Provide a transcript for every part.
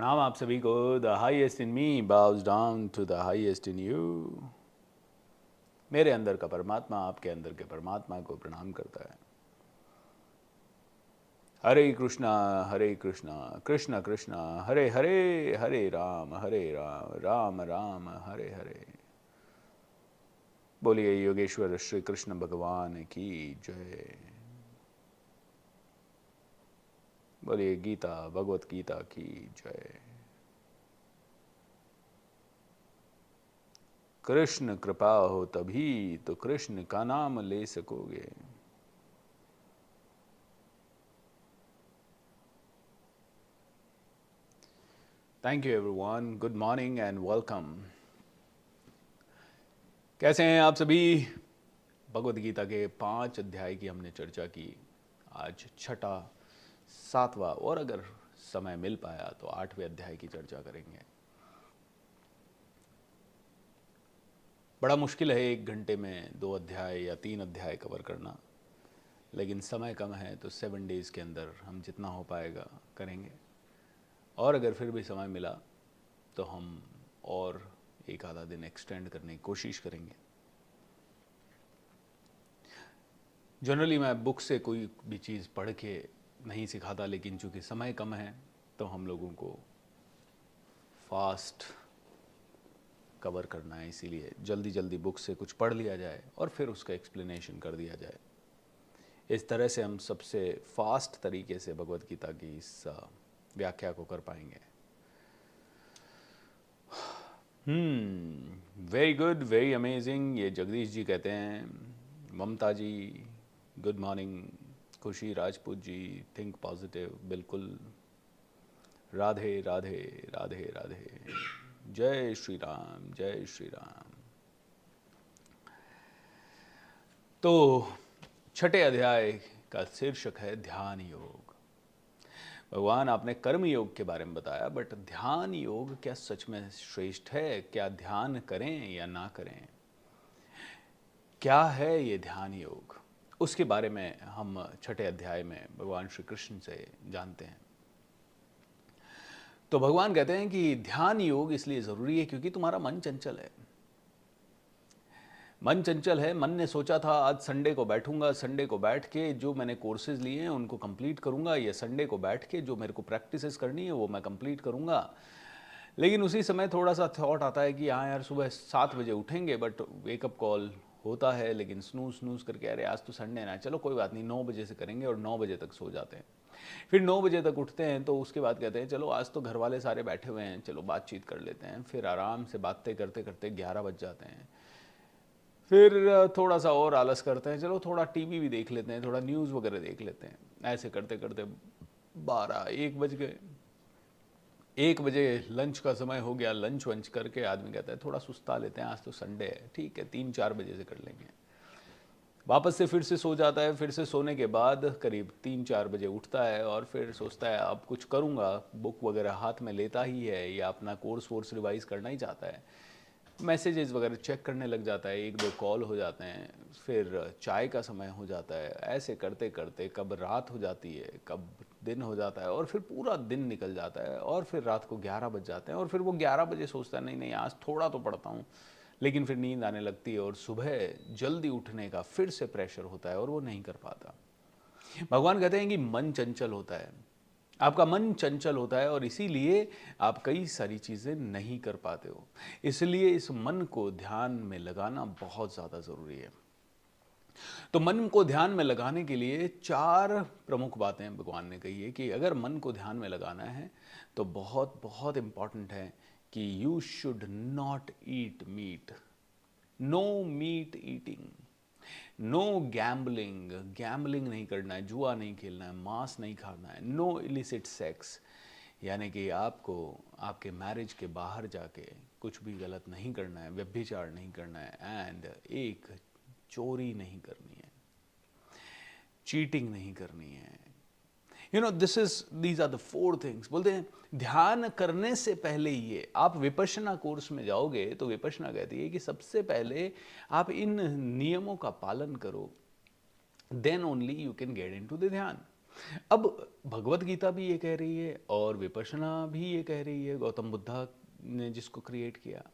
प्रणाम आप सभी को। The highest in me bows down to the highest in you. मेरे अंदर का परमात्मा आपके अंदर के परमात्मा को प्रणाम करता है। हरे कृष्णा कृष्ण कृष्ण हरे हरे, हरे राम राम राम हरे हरे। बोलिए योगेश्वर श्री कृष्ण भगवान की जय। बोलिए गीता भगवत गीता की जय। कृष्ण कृपा हो तभी तो कृष्ण का नाम ले सकोगे। Thank you everyone, good morning and welcome. कैसे हैं आप सभी? भगवद गीता के 5 अध्याय की हमने चर्चा की। आज छठा, सातवां और अगर समय मिल पाया तो 8वें अध्याय की चर्चा करेंगे। बड़ा मुश्किल है 1 घंटे में 2 अध्याय या 3 अध्याय कवर करना, लेकिन समय कम है तो 7 डेज़ के अंदर हम जितना हो पाएगा करेंगे। और अगर फिर भी समय मिला तो हम और एक आधा दिन एक्सटेंड करने की कोशिश करेंगे। जनरली मैं बुक से कोई भी चीज़ पढ़ के नहीं सिखाता, लेकिन चूँकि समय कम है तो हम लोगों को फास्ट कवर करना है, इसीलिए जल्दी जल्दी बुक से कुछ पढ़ लिया जाए और फिर उसका एक्सप्लेनेशन कर दिया जाए। इस तरह से हम सबसे फास्ट तरीके से भगवत गीता की इस व्याख्या को कर पाएंगे। Very good, very amazing. ये जगदीश जी कहते हैं, ममता जी गुड मॉर्निंग, खुशी राजपूत जी थिंक पॉजिटिव, बिल्कुल। राधे राधे राधे राधे, जय श्री राम जय श्री राम। तो छठे अध्याय का शीर्षक है ध्यान योग। भगवान आपने कर्म योग के बारे में बताया, बट ध्यान योग क्या सच में श्रेष्ठ है? क्या ध्यान करें या ना करें? क्या है ये ध्यान योग? उसके बारे में हम छठे अध्याय में भगवान श्री कृष्ण से जानते हैं। तो भगवान कहते हैं कि ध्यान योग इसलिए ज़रूरी है क्योंकि तुम्हारा मन चंचल है। मन चंचल है। मन ने सोचा था आज संडे को बैठूंगा, संडे को बैठ के जो मैंने कोर्सेज लिए हैं उनको कंप्लीट करूंगा, या संडे को बैठ के जो मेरे को प्रैक्टिसेस करनी है वो मैं कंप्लीट करूंगा। लेकिन उसी समय थोड़ा सा थॉट आता है कि हाँ यार सुबह 7 बजे उठेंगे, बट वेकअप कॉल होता है, लेकिन स्नूज स्नूज करके अरे आज तो संडे ना, चलो कोई बात नहीं 9 बजे से करेंगे, और 9 बजे तक सो जाते हैं। फिर 9 बजे तक उठते हैं तो उसके बाद कहते हैं चलो आज तो घर वाले सारे बैठे हुए हैं, चलो बातचीत कर लेते हैं। फिर आराम से बातें करते करते 11 बज जाते हैं। फिर थोड़ा सा और आलस करते हैं, चलो थोड़ा टीवी भी देख लेते हैं, थोड़ा न्यूज़ वगैरह देख लेते हैं। ऐसे करते करते 12-1 बज गए। 1 बजे लंच का समय हो गया। लंच वंच करके आदमी कहता है थोड़ा सुस्ता लेते हैं, आज तो संडे है, ठीक है 3-4 बजे से कर लेंगे। वापस से फिर से सो जाता है। फिर से सोने के बाद करीब 3-4 बजे उठता है और फिर सोचता है अब कुछ करूँगा। बुक वगैरह हाथ में लेता ही है या अपना कोर्स वोर्स रिवाइज करना ही चाहता है। मैसेजेस वगैरह चेक करने लग जाता है, 1-2 कॉल हो जाते हैं, फिर चाय का समय हो जाता है। ऐसे करते करते कब रात हो जाती है, कब दिन हो जाता है, और फिर पूरा दिन निकल जाता है, और फिर रात को 11 बज जाते हैं। और फिर वो 11 बजे सोचता है नहीं नहीं आज थोड़ा तो पढ़ता हूँ, लेकिन फिर नींद आने लगती है और सुबह जल्दी उठने का फिर से प्रेशर होता है और वो नहीं कर पाता। भगवान कहते हैं कि मन चंचल होता है, आपका मन चंचल होता है, और इसीलिए आप कई सारी चीज़ें नहीं कर पाते हो। इसलिए इस मन को ध्यान में लगाना बहुत ज़्यादा ज़रूरी है। तो मन को ध्यान में लगाने के लिए 4 प्रमुख बातें भगवान ने कही है कि अगर मन को ध्यान में लगाना है तो बहुत बहुत इम्पॉर्टेंट है कि you should not eat meat. No meat eating, no gambling, gambling नहीं करना है, जुआ नहीं खेलना है, मांस नहीं खाना है। नो इलिसिट सेक्स, यानी कि आपको आपके मैरिज के बाहर जाके कुछ भी गलत नहीं करना है, व्यभिचार नहीं करना है, एंड एक चोरी नहीं करनी है, चीटिंग नहीं करनी है। You know these are the 4 things. बोलते हैं ध्यान करने से पहले ये आप विपश्यना कोर्स में जाओगे तो विपश्यना कहती है कि सबसे पहले आप इन नियमों का पालन करो, then only you can get into the dhyan. अब भगवत गीता भी ये कह रही है और विपश्यना भी ये कह रही है, गौतम बुद्धा ने जिसको क्रिएट किया।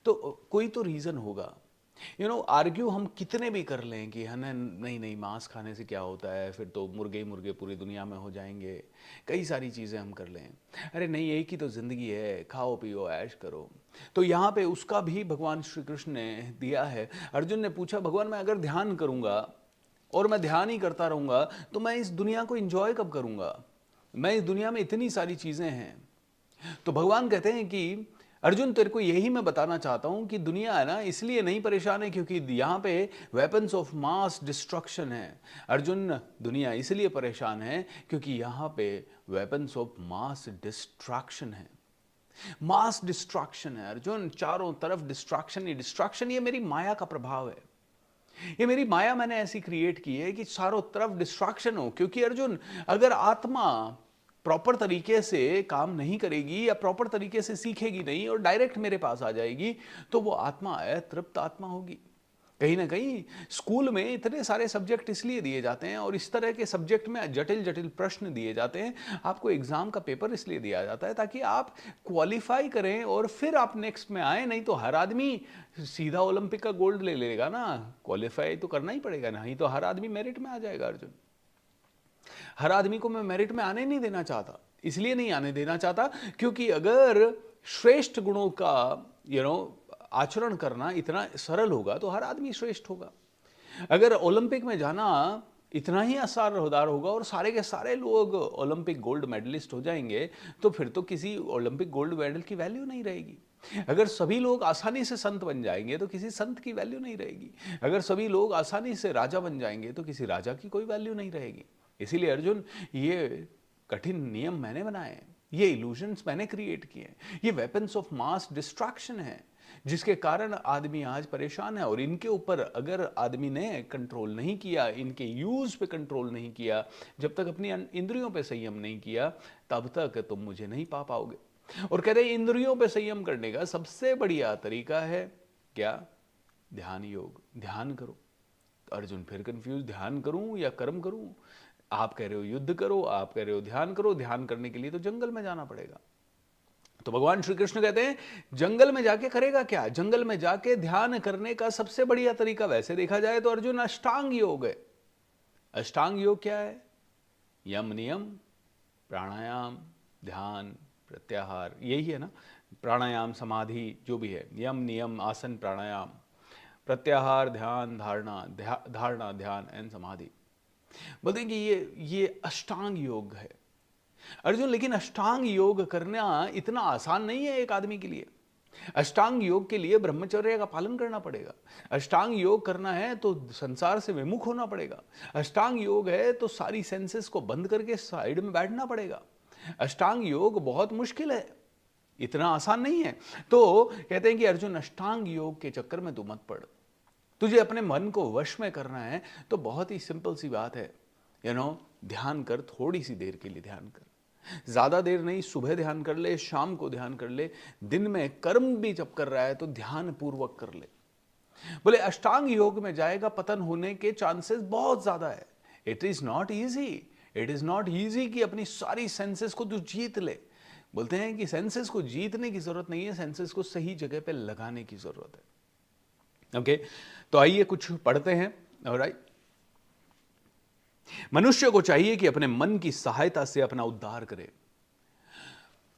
तो कोई तो रीज़न होगा। आर्ग्यू हम कितने भी कर लें कि है ना, नहीं नहीं मांस खाने से क्या होता है, फिर तो मुर्गे ही मुर्गे पूरी दुनिया में हो जाएंगे, कई सारी चीज़ें हम कर लें, अरे नहीं एक ही तो ज़िंदगी है, खाओ पियो ऐश करो। तो यहाँ पे उसका भी भगवान श्री कृष्ण ने दिया है। अर्जुन ने पूछा, भगवान मैं अगर ध्यान करूँगा और मैं ध्यान ही करता रहूँगा तो मैं इस दुनिया को इंजॉय कब करूँगा, मैं इस दुनिया में इतनी सारी चीज़ें हैं। तो भगवान कहते हैं कि अर्जुन तेरे को यही मैं बताना चाहता हूं कि दुनिया है ना इसलिए नहीं परेशान है क्योंकि यहां पे वेपन्स ऑफ मास डिस्ट्रक्शन है। अर्जुन दुनिया इसलिए परेशान है क्योंकि यहां पे वेपन्स ऑफ मास डिस्ट्रैक्शन है। मास डिस्ट्रैक्शन है अर्जुन, चारों तरफ डिस्ट्रैक्शन ही डिस्ट्रैक्शन। ये मेरी माया का प्रभाव है, ये मेरी माया मैंने ऐसी क्रिएट की है कि चारों तरफ डिस्ट्रैक्शन हो। क्योंकि अर्जुन अगर आत्मा प्रॉपर तरीके से काम नहीं करेगी या प्रॉपर तरीके से सीखेगी नहीं और डायरेक्ट मेरे पास आ जाएगी तो वो आत्मा अतृप्त आत्मा होगी। कहीं ना कहीं स्कूल में इतने सारे सब्जेक्ट इसलिए दिए जाते हैं और इस तरह के सब्जेक्ट में जटिल जटिल प्रश्न दिए जाते हैं, आपको एग्जाम का पेपर इसलिए दिया जाता है ताकि आप क्वालिफाई करें और फिर आप नेक्स्ट में आए। नहीं तो हर आदमी सीधा ओलंपिक का गोल्ड ले लेगा ना, क्वालिफाई तो करना ही पड़ेगा, नहीं तो हर आदमी मेरिट में आ जाएगा। अर्जुन हर आदमी को मैं मेरिट में आने नहीं देना चाहता, इसलिए नहीं आने देना चाहता क्योंकि अगर श्रेष्ठ गुणों का आचरण करना इतना सरल होगा तो हर आदमी श्रेष्ठ होगा। अगर ओलंपिक में जाना इतना ही असरदार होगा और सारे के सारे लोग ओलंपिक गोल्ड मेडलिस्ट हो जाएंगे तो फिर तो किसी ओलंपिक गोल्ड मेडल की वैल्यू नहीं रहेगी। अगर सभी लोग आसानी से संत बन जाएंगे तो किसी संत की वैल्यू नहीं रहेगी। अगर सभी लोग आसानी से राजा बन जाएंगे तो किसी राजा की कोई वैल्यू नहीं रहेगी। इसीलिए अर्जुन ये कठिन नियम मैंने बनाए हैं, ये इल्यूजन्स मैंने क्रिएट किए हैं, ये वेपन्स ऑफ मास डिस्ट्रैक्शन है जिसके कारण आदमी आज परेशान है। और इनके ऊपर अगर आदमी ने कंट्रोल नहीं किया, इनके यूज पे कंट्रोल नहीं किया, जब तक अपनी इंद्रियों पे संयम नहीं किया तब तक तुम मुझे नहीं पा पाओगे। और कहते हैं इंद्रियों पे संयम करने का सबसे बढ़िया तरीका है क्या? ध्यान योग। ध्यान करो। अर्जुन फिर कंफ्यूज, ध्यान करूं या कर्म करूं? आप कह रहे हो युद्ध करो, आप कह रहे हो ध्यान करो। ध्यान करने के लिए तो जंगल में जाना पड़ेगा। तो भगवान श्री कृष्ण कहते हैं जंगल में जाके करेगा क्या? जंगल में जाके ध्यान करने का सबसे बढ़िया तरीका वैसे देखा जाए तो अर्जुन अष्टांग योग है। अष्टांग योग क्या है? यम नियम प्राणायाम ध्यान प्रत्याहार, यही है ना। प्राणायाम समाधि जो भी है, यम नियम आसन प्राणायाम प्रत्याहार ध्यान धारणा ध्यान एंड समाधि। बोलते हैं कि ये अष्टांग योग है अर्जुन। लेकिन अष्टांग योग करना इतना आसान नहीं है एक आदमी के लिए। अष्टांग योग के लिए ब्रह्मचर्य का पालन करना पड़ेगा। अष्टांग योग करना है तो संसार से विमुख होना पड़ेगा। अष्टांग योग है तो सारी सेंसेस को बंद करके साइड में बैठना पड़ेगा। अष्टांग योग बहुत मुश्किल है, इतना आसान नहीं है। तो कहते हैं कि अर्जुन अष्टांग योग के चक्कर में तू मत पड़। तुझे अपने मन को वश में करना है तो बहुत ही सिंपल सी बात है, ध्यान कर। थोड़ी सी देर के लिए ध्यान कर, ज्यादा देर नहीं। सुबह ध्यान कर ले, शाम को ध्यान कर ले, दिन में कर्म भी जब कर रहा है तो ध्यान पूर्वक कर ले। बोले अष्टांग योग में जाएगा, पतन होने के चांसेस बहुत ज्यादा है। It is not easy, it is not easy कि अपनी सारी सेंसेस को तू जीत ले। बोलते हैं कि सेंसेस को जीतने की जरूरत नहीं है, सेंसेस को सही जगह पे लगाने की जरूरत है। ओके तो आइए कुछ पढ़ते हैं। ऑलराइट, मनुष्य को चाहिए कि अपने मन की सहायता से अपना उद्धार करे।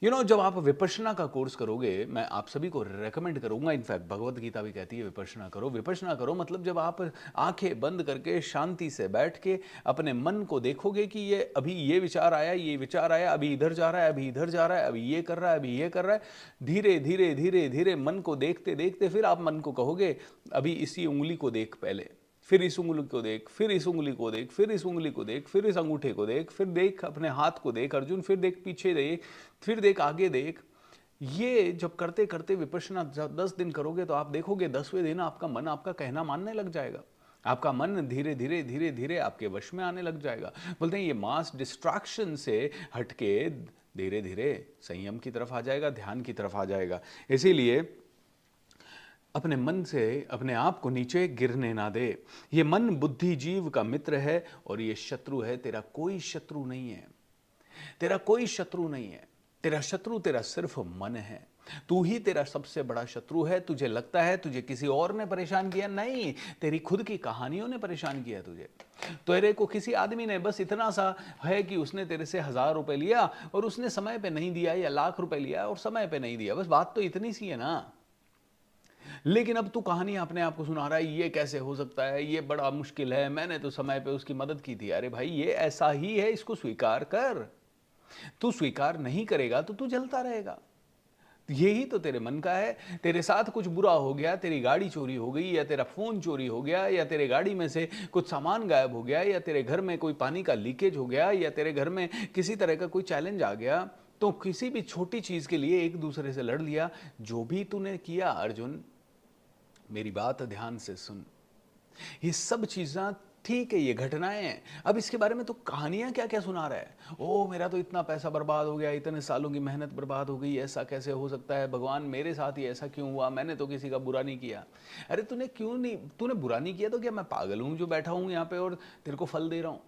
जब आप विपश्यना का कोर्स करोगे, मैं आप सभी को रेकमेंड करूंगा, इनफैक्ट भगवत गीता भी कहती है विपश्यना करो। विपश्यना करो मतलब जब आप आंखें बंद करके शांति से बैठ के अपने मन को देखोगे कि ये अभी ये विचार आया, ये विचार आया, अभी इधर जा रहा है, अभी इधर जा रहा है, अभी ये कर रहा है, अभी ये कर रहा है। धीरे धीरे धीरे धीरे मन को देखते देखते फिर आप मन को कहोगे अभी इसी उंगली को देख, पहले फिर इस उंगली को देख, फिर इस उंगली को देख, फिर इस उंगली को देख, फिर इस अंगूठे को देख, फिर देख अपने हाथ को देख अर्जुन, फिर देख पीछे देख, फिर देख आगे देख। ये जब करते करते विपश्यना 10 दिन करोगे तो आप देखोगे 10वें दिन आपका मन आपका कहना मानने लग जाएगा। आपका मन धीरे धीरे धीरे धीरे आपके वश में आने लग जाएगा। बोलते हैं ये मास डिस्ट्रैक्शन से हटके धीरे धीरे संयम की तरफ आ जाएगा, ध्यान की तरफ आ जाएगा। इसीलिए अपने मन से अपने आप को नीचे गिरने ना दे। ये मन बुद्धि जीव का मित्र है और ये शत्रु है, तेरा कोई शत्रु नहीं है। तेरा कोई शत्रु नहीं है। तेरा शत्रु तेरा सिर्फ मन है। तू ही तेरा सबसे बड़ा शत्रु है। तुझे लगता है तुझे किसी और ने परेशान किया, नहीं, तेरी खुद की कहानियों ने परेशान किया तुझे। तेरे को किसी आदमी ने बस इतना सा है कि उसने तेरे से 1000 रुपए लिया और उसने समय पे नहीं दिया, या लाख रुपए लिया और समय पे नहीं दिया, बस बात तो इतनी सी है ना। लेकिन अब तू कहानी अपने आप को सुना रहा है, ये कैसे हो सकता है, ये बड़ा मुश्किल है, मैंने तो समय पे उसकी मदद की थी। अरे भाई, ये ऐसा ही है, इसको स्वीकार कर। तू स्वीकार नहीं करेगा तो तू जलता रहेगा। यही तो तेरे मन का है। तेरे साथ कुछ बुरा हो गया, तेरी गाड़ी चोरी हो गई, या तेरा फोन चोरी हो गया, या तेरे गाड़ी में से कुछ सामान गायब हो गया, या तेरे घर में कोई पानी का लीकेज हो गया, या तेरे घर में किसी तरह का कोई चैलेंज आ गया, तो किसी भी छोटी चीज के लिए एक दूसरे से लड़ लिया। जो भी तूने किया अर्जुन, मेरी बात ध्यान से सुन। ये सब चीज़ें ठीक है, ये घटनाएं हैं। अब इसके बारे में तो कहानियां क्या क्या सुना रहा है। ओ, मेरा तो इतना पैसा बर्बाद हो गया, इतने सालों की मेहनत बर्बाद हो गई, ऐसा कैसे हो सकता है, भगवान मेरे साथ ही ऐसा क्यों हुआ, मैंने तो किसी का बुरा नहीं किया। अरे तूने बुरा नहीं किया तो क्या मैं पागल हूं जो बैठा हूं यहाँ पे और तेरे को फल दे रहा हूं।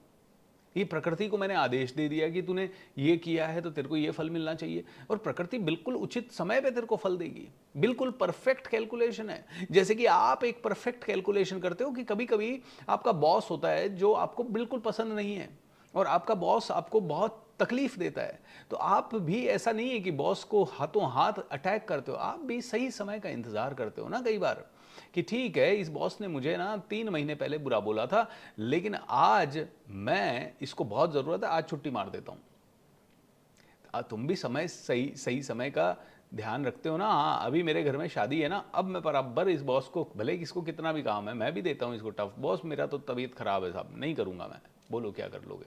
ये प्रकृति को मैंने आदेश दे दिया कि तूने ये किया है तो तेरे को ये फल मिलना चाहिए, और प्रकृति बिल्कुल उचित समय पे तेरे को फल देगी। बिल्कुल परफेक्ट कैलकुलेशन है। जैसे कि आप एक परफेक्ट कैलकुलेशन करते हो कि कभी कभी आपका बॉस होता है जो आपको बिल्कुल पसंद नहीं है, और आपका बॉस आपको बहुत तकलीफ देता है, तो आप भी ऐसा नहीं है कि बॉस को हाथों हाथ अटैक करते हो, आप भी सही समय का इंतजार करते हो ना कई बार, कि ठीक है, इस बॉस ने मुझे ना 3 महीने पहले बुरा बोला था, लेकिन आज मैं इसको बहुत जरूरत है, आज छुट्टी मार देता हूं। तुम भी समय सही सही समय का ध्यान रखते हो ना। हाँ, अभी मेरे घर में शादी है ना, अब मैं बराबर इस बॉस को, भले किसको कितना भी काम है, मैं भी देता हूं इसको टफ। बॉस मेरा तो तबीयत खराब है साहब, नहीं करूंगा मैं, बोलो क्या कर लोगे।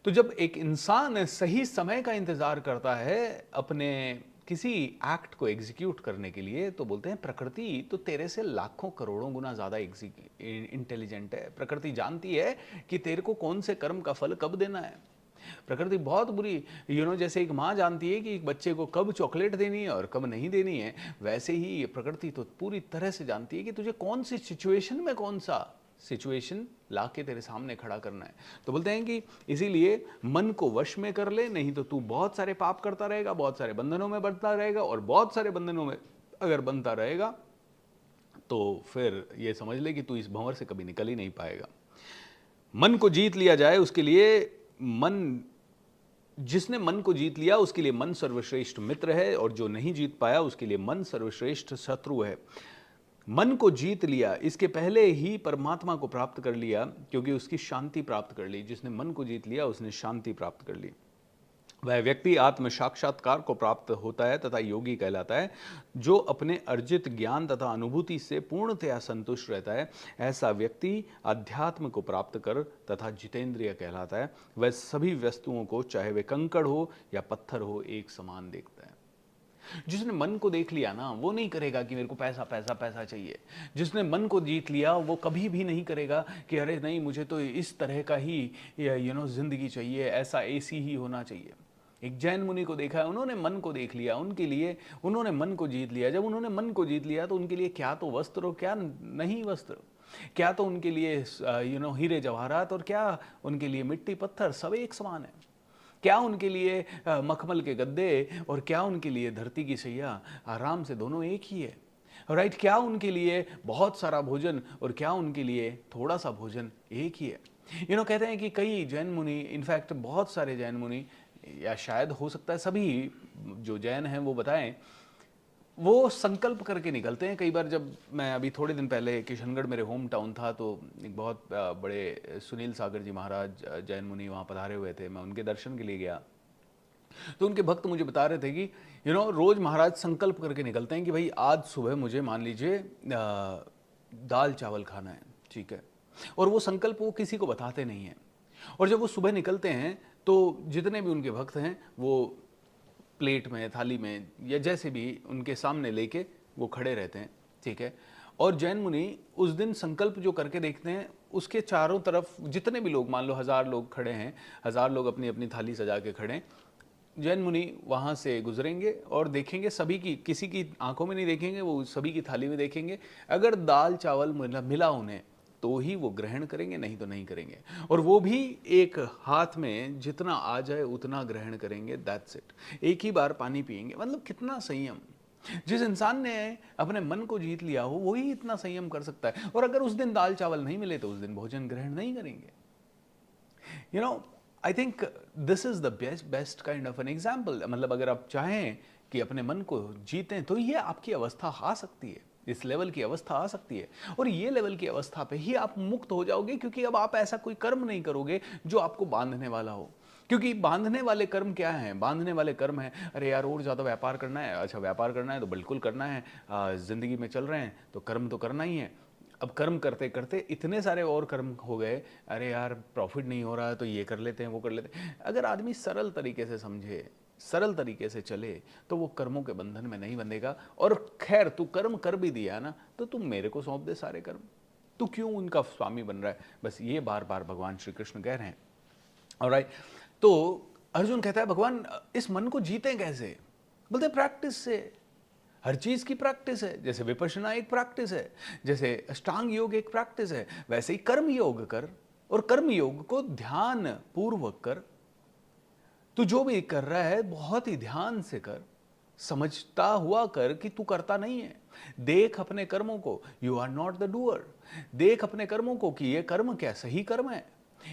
तो जब एक इंसान सही समय का इंतजार करता है अपने किसी एक्ट को एग्जीक्यूट करने के लिए, तो बोलते हैं प्रकृति तो तेरे से लाखों करोड़ों गुना ज्यादा इंटेलिजेंट है। प्रकृति जानती है कि तेरे को कौन से कर्म का फल कब देना है। प्रकृति बहुत बुरी, जैसे एक माँ जानती है कि एक बच्चे को कब चॉकलेट देनी है और कब नहीं देनी है, वैसे ही ये प्रकृति तो पूरी तरह से जानती है कि तुझे कौन सी सिचुएशन में कौन सा सिचुएशन ला के तेरे सामने खड़ा करना है। तो बोलते हैं कि इसीलिए मन को वश में कर ले, नहीं तो तू बहुत सारे पाप करता रहेगा, बहुत सारे बंधनों में बढ़ता रहेगा, और बहुत सारे बंधनों में अगर बनता रहेगा तो फिर ये समझ ले कि तू इस भंवर से कभी निकल ही नहीं पाएगा। मन को जीत लिया जाए उसके लिए जिसने मन को जीत लिया उसके लिए मन सर्वश्रेष्ठ मित्र है, और जो नहीं जीत पाया उसके लिए मन सर्वश्रेष्ठ शत्रु है। मन को जीत लिया, इसके पहले ही परमात्मा को प्राप्त कर लिया, क्योंकि उसकी शांति प्राप्त कर ली। जिसने मन को जीत लिया उसने शांति प्राप्त कर ली। वह व्यक्ति आत्म साक्षात्कार को प्राप्त होता है तथा योगी कहलाता है। जो अपने अर्जित ज्ञान तथा अनुभूति से पूर्णतया संतुष्ट रहता है, ऐसा व्यक्ति अध्यात्म को प्राप्त कर तथा जितेंद्रिय कहलाता है। वह सभी वस्तुओं को, चाहे वे कंकड़ हो या पत्थर हो, एक समान देखता है। जिसने मन को देख लिया ना, वो नहीं करेगा कि मेरे को पैसा पैसा पैसा चाहिए। जिसने मन को जीत लिया वो कभी भी नहीं करेगा कि अरे नहीं, मुझे तो इस तरह का ही जिंदगी चाहिए, ऐसा एसी ही होना चाहिए। एक जैन मुनि को देखा है, उन्होंने मन को देख लिया, उनके लिए उन्होंने मन को जीत लिया। जब उन्होंने मन को जीत लिया तो उनके लिए क्या तो वस्त्र और क्या नहीं वस्त्र, क्या तो उनके लिए हीरे जवाहरात और क्या उनके लिए मिट्टी पत्थर, सब एक समान है। क्या उनके लिए मखमल के गद्दे और क्या उनके लिए धरती की सैया, आराम से दोनों एक ही है। राइट, क्या उनके लिए बहुत सारा भोजन और क्या उनके लिए थोड़ा सा भोजन, एक ही है। कहते हैं कि कई जैन मुनि, इनफैक्ट बहुत सारे जैन मुनि, या शायद हो सकता है सभी जो जैन हैं वो बताएं, वो संकल्प करके निकलते हैं। कई बार जब मैं अभी थोड़े दिन पहले किशनगढ़ मेरे होम टाउन था, तो एक बहुत बड़े सुनील सागर जी महाराज जैन मुनि वहाँ पधारे हुए थे, मैं उनके दर्शन के लिए गया। तो उनके भक्त मुझे बता रहे थे कि रोज महाराज संकल्प करके निकलते हैं कि भाई आज सुबह मुझे मान लीजिए दाल चावल खाना है, ठीक है, और वो संकल्प वो किसी को बताते नहीं हैं। और जब वो सुबह निकलते हैं तो जितने भी उनके भक्त हैं वो प्लेट में, थाली में, या जैसे भी उनके सामने लेके वो खड़े रहते हैं, ठीक है। और जैन मुनि उस दिन संकल्प जो करके देखते हैं, उसके चारों तरफ जितने भी लोग, मान लो 1000 लोग खड़े हैं, 1000 लोग अपनी अपनी थाली सजा के खड़े हैं, जैन मुनि वहाँ से गुजरेंगे और देखेंगे, सभी की, किसी की आंखों में नहीं देखेंगे, वो सभी की थाली में देखेंगे। अगर दाल चावल मिला उन्हें तो ही वो ग्रहण करेंगे, नहीं तो नहीं करेंगे। और वो भी एक हाथ में जितना आ जाए उतना ग्रहण करेंगे, दैट्स इट। एक ही बार पानी पिएंगे। मतलब कितना संयम! जिस इंसान ने अपने मन को जीत लिया हो वही इतना संयम कर सकता है। और अगर उस दिन दाल चावल नहीं मिले तो उस दिन भोजन ग्रहण नहीं करेंगे। You know, I think this is the best kind of an example. मतलब अगर आप चाहें कि अपने मन को जीतें तो ये आपकी अवस्था आ सकती है, इस लेवल की अवस्था आ सकती है। और ये लेवल की अवस्था पे ही आप मुक्त हो जाओगे, क्योंकि अब आप ऐसा कोई कर्म नहीं करोगे जो आपको बांधने वाला हो। क्योंकि बांधने वाले कर्म क्या हैं? बांधने वाले कर्म हैं, अरे यार और ज़्यादा व्यापार करना है। अच्छा, व्यापार करना है तो बिल्कुल करना है, ज़िंदगी में चल रहे हैं तो कर्म तो करना ही है। अब कर्म करते करते इतने सारे और कर्म हो गए, अरे यार प्रॉफिट नहीं हो रहा है तो ये कर लेते हैं, वो कर लेते हैं। अगर आदमी सरल तरीके से समझे, सरल तरीके से चले, तो वो कर्मों के बंधन में नहीं बंधेगा। और खैर तू कर्म कर भी दिया ना तो तुम मेरे को सौंप दे सारे कर्म, तू क्यों उनका स्वामी बन रहा है? बस ये बार बार भगवान श्री कृष्ण कह रहे हैं। ऑलराइट, तो अर्जुन कहता है भगवान इस मन को जीते कैसे? बोलते प्रैक्टिस से। हर चीज की प्रैक्टिस है। जैसे विपश्यना एक प्रैक्टिस है, जैसे अष्टांग योग एक प्रैक्टिस है, वैसे ही कर्म योग कर। और कर्म योग को ध्यान पूर्वक कर। तू जो भी कर रहा है बहुत ही ध्यान से कर, समझता हुआ कर कि तू करता नहीं है। देख अपने कर्मों को, you are not the doer. देख अपने कर्मों को कि ये कर्म क्या सही कर्म है,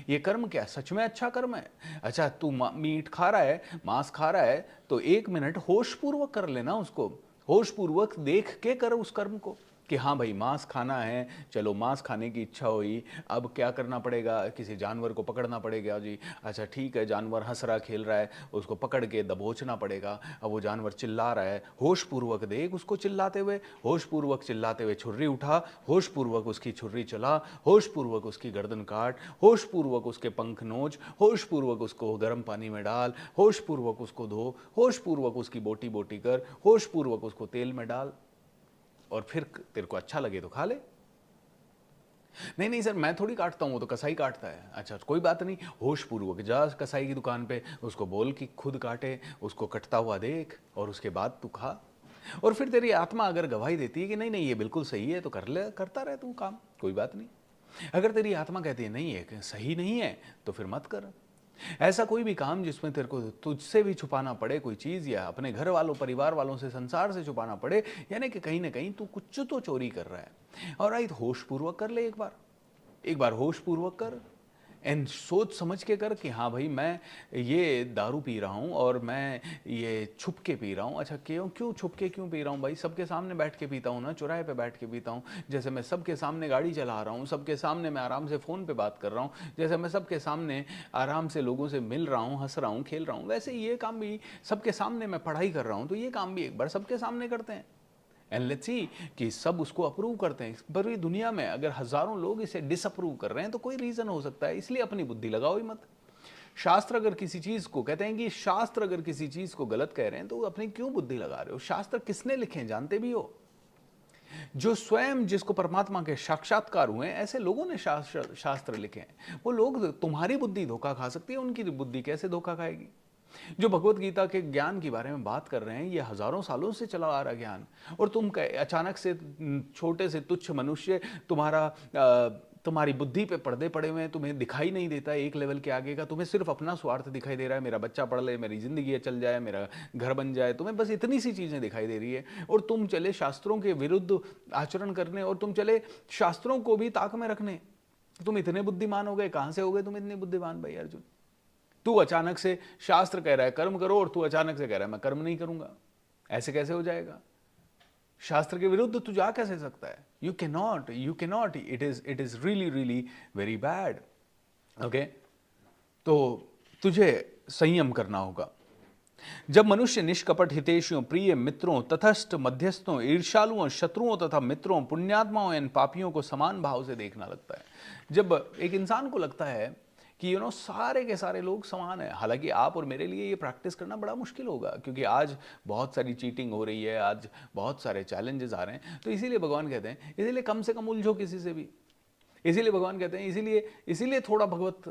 ये कर्म क्या सच में अच्छा कर्म है। अच्छा, तू मीट खा रहा है, मांस खा रहा है, तो 1 मिनट होश पूर्वक कर लेना उसको। होश पूर्वक देख के कर उस कर्म को कि हाँ भाई मांस खाना है, चलो मांस खाने की इच्छा हुई, अब क्या करना पड़ेगा? किसी जानवर को पकड़ना पड़ेगा जी। अच्छा ठीक है, जानवर हंस रहा खेल रहा है, उसको पकड़ के दबोचना पड़ेगा। अब वो जानवर चिल्ला रहा है, होश पूर्वक देख उसको चिल्लाते हुए, होश पूर्वक चिल्लाते हुए छुर्री उठा, होश पूर्वक उसकी छुर्री चला, होश पूर्वक उसकी गर्दन काट, होश पूर्वक उसके पंख नोच, होश पूर्वक उसको गर्म पानी में डाल, होश पूर्वक उसको धो, होश पूर्वक उसकी बोटी बोटी कर, होश पूर्वक उसको तेल में डाल, और फिर तेरे को अच्छा लगे तो खा ले। नहीं नहीं सर मैं थोड़ी काटता हूँ, वो तो कसाई काटता है। अच्छा कोई बात नहीं, होश पूर्वक जा कसाई की दुकान पे, उसको बोल कि खुद काटे, उसको कटता हुआ देख, और उसके बाद तू खा। और फिर तेरी आत्मा अगर गवाही देती है कि नहीं नहीं ये बिल्कुल सही है, तो कर ले, करता रहे तू काम, कोई बात नहीं। अगर तेरी आत्मा कहती है नहीं है सही नहीं है, तो फिर मत कर। ऐसा कोई भी काम जिसमें तेरे को तुझसे भी छुपाना पड़े कोई चीज़, या अपने घर वालों परिवार वालों से संसार से छुपाना पड़े, यानी कि कहीं ना कहीं तू कुछ तो चोरी कर रहा है। और आई होश पूर्वक कर ले, एक बार होश पूर्वक कर, एंड सोच समझ के कर कि हाँ भाई मैं ये दारू पी रहा हूँ और मैं ये छुप के पी रहा हूँ। अच्छा क्यों क्यों छुप के क्यों पी रहा हूँ भाई? सबके सामने बैठ के पीता हूँ ना, चौराहे पे बैठ के पीता हूँ। जैसे मैं सबके सामने गाड़ी चला रहा हूँ, सबके सामने मैं आराम से फ़ोन पे बात कर रहा हूँ, जैसे मैं सबके सामने आराम से लोगों से मिल रहा हूँ, हंस रहा हूँ, खेल रहा हूँ, वैसे ये काम भी सबके सामने मैं पढ़ाई कर रहा हूँ, तो ये काम भी एक बार सबके सामने करते हैं। एंड लेट्स सी कि सब उसको अप्रूव करते हैं। पर ये दुनिया में अगर हजारों लोग इसे डिसअप्रूव कर रहे हैं तो कोई रीजन हो सकता है, इसलिए अपनी बुद्धि लगाओ ही मत। शास्त्र अगर किसी चीज को कहते हैं कि शास्त्र अगर किसी चीज को गलत कह रहे हैं तो अपनी क्यों बुद्धि लगा रहे हो? शास्त्र किसने लिखे हैं जानते भी हो? जो स्वयं जिसको परमात्मा के साक्षात्कार हुए ऐसे लोगों ने शास्त्र लिखे हैं। वो लोग, तुम्हारी बुद्धि धोखा खा सकती है, उनकी बुद्धि कैसे धोखा खाएगी? जो भगवत गीता के ज्ञान के बारे में बात कर रहे हैं, ये हजारों सालों से चला आ रहा ज्ञान, और तुम अचानक से छोटे से तुच्छ मनुष्य, तुम्हारी बुद्धि पे पर्दे पड़े हुए हैं, तुम्हें दिखाई नहीं देता एक लेवल के आगे का, तुम्हें सिर्फ अपना स्वार्थ दिखाई दे रहा है, मेरा बच्चा पढ़ ले, मेरी जिंदगी चल जाए, मेरा घर बन जाए, तुम्हें बस इतनी सी चीजें दिखाई दे रही है। और तुम चले शास्त्रों के विरुद्ध आचरण करने, और तुम चले शास्त्रों को भी ताक में रखने। तुम इतने बुद्धिमान हो गए, कहां से हो गए तुम इतने बुद्धिमान भाई अर्जुन? तू अचानक से शास्त्र कह रहा है कर्म करो, और तू अचानक से कह रहा है मैं कर्म नहीं करूंगा, ऐसे कैसे हो जाएगा? शास्त्र के विरुद्ध तू जा कैसे सकता है? You can not, it is really really very bad. Okay, तो तुझे संयम करना होगा। जब मनुष्य निष्कपट हितेशियों, प्रिय मित्रों, तथस्थ मध्यस्थों, ईर्षालुओं, शत्रुओं तथा मित्रों, पुण्यात्माओं एवं पापियों को समान भाव से देखना लगता है, जब एक इंसान को लगता है कि सारे के सारे लोग समान है। हालांकि आप और मेरे लिए ये प्रैक्टिस करना बड़ा मुश्किल होगा, क्योंकि आज बहुत सारी चीटिंग हो रही है, आज बहुत सारे चैलेंजेस आ रहे हैं। तो इसीलिए भगवान कहते हैं, इसीलिए कम से कम उलझो किसी से भी, इसीलिए भगवान कहते हैं, इसीलिए इसीलिए थोड़ा भगवत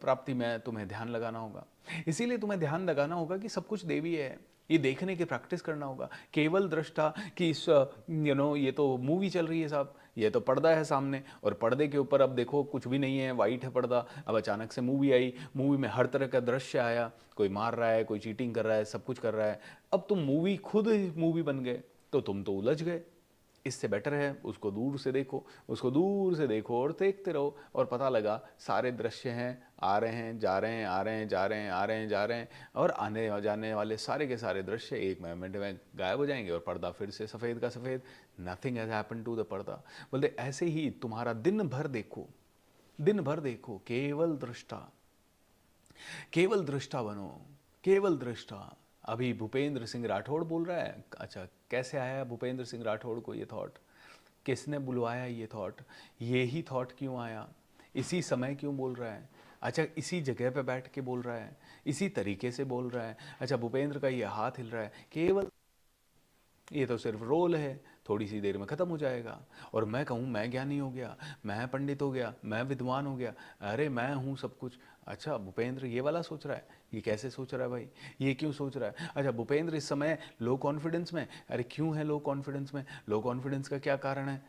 प्राप्ति में तुम्हें ध्यान लगाना होगा। इसीलिए तुम्हें ध्यान लगाना होगा कि सब कुछ देवी है, ये देखने की प्रैक्टिस करना होगा। केवल दृष्टा कि इस ये तो मूवी चल रही है साहब, ये तो पर्दा है सामने, और पर्दे के ऊपर अब देखो कुछ भी नहीं है, वाइट है पर्दा। अब अचानक से मूवी आई, मूवी में हर तरह का दृश्य आया, कोई मार रहा है, कोई चीटिंग कर रहा है, सब कुछ कर रहा है। अब तुम मूवी खुद मूवी बन गए, तो तुम तो उलझ गए। इससे बेटर है उसको दूर से देखो, उसको दूर से देखो और देखते रहो, और पता लगा सारे दृश्य हैं, आ रहे हैं जा रहे हैं, आ रहे हैं जा रहे हैं, आ रहे हैं जा रहे हैं, और आने जाने वाले सारे के सारे दृश्य एक मोमेंट में गायब हो जाएंगे और पर्दा फिर से सफ़ेद का सफ़ेद। Nothing has happen to the parda. बोलते ऐसे ही तुम्हारा दिन भर देखो, दिन भर देखो, केवल दृष्टा, केवल दृष्टा बनो, केवल दृष्टा। अभी भूपेंद्र सिंह राठौड़ बोल रहा है, अच्छा कैसे आया भूपेंद्र सिंह राठौड़ को ये थॉट, किसने बुलवाया ये थॉट, ये ही थॉट क्यों आया, इसी समय क्यों बोल रहा है, अच्छा इसी जगह पे बैठ के बोल रहा है, इसी तरीके से बोल रहा है, अच्छा भूपेंद्र का ये हाथ हिल रहा है, केवल ये तो सिर्फ रोल है, थोड़ी सी देर में ख़त्म हो जाएगा। और मैं कहूँ मैं ज्ञानी हो गया, मैं पंडित हो गया, मैं विद्वान हो गया, अरे मैं हूँ सब कुछ। अच्छा भूपेंद्र ये वाला सोच रहा है, ये कैसे सोच रहा है भाई, ये क्यों सोच रहा है। अच्छा भूपेंद्र इस समय लो कॉन्फिडेंस में, अरे क्यों है लो कॉन्फिडेंस में, लो कॉन्फिडेंस का क्या कारण है।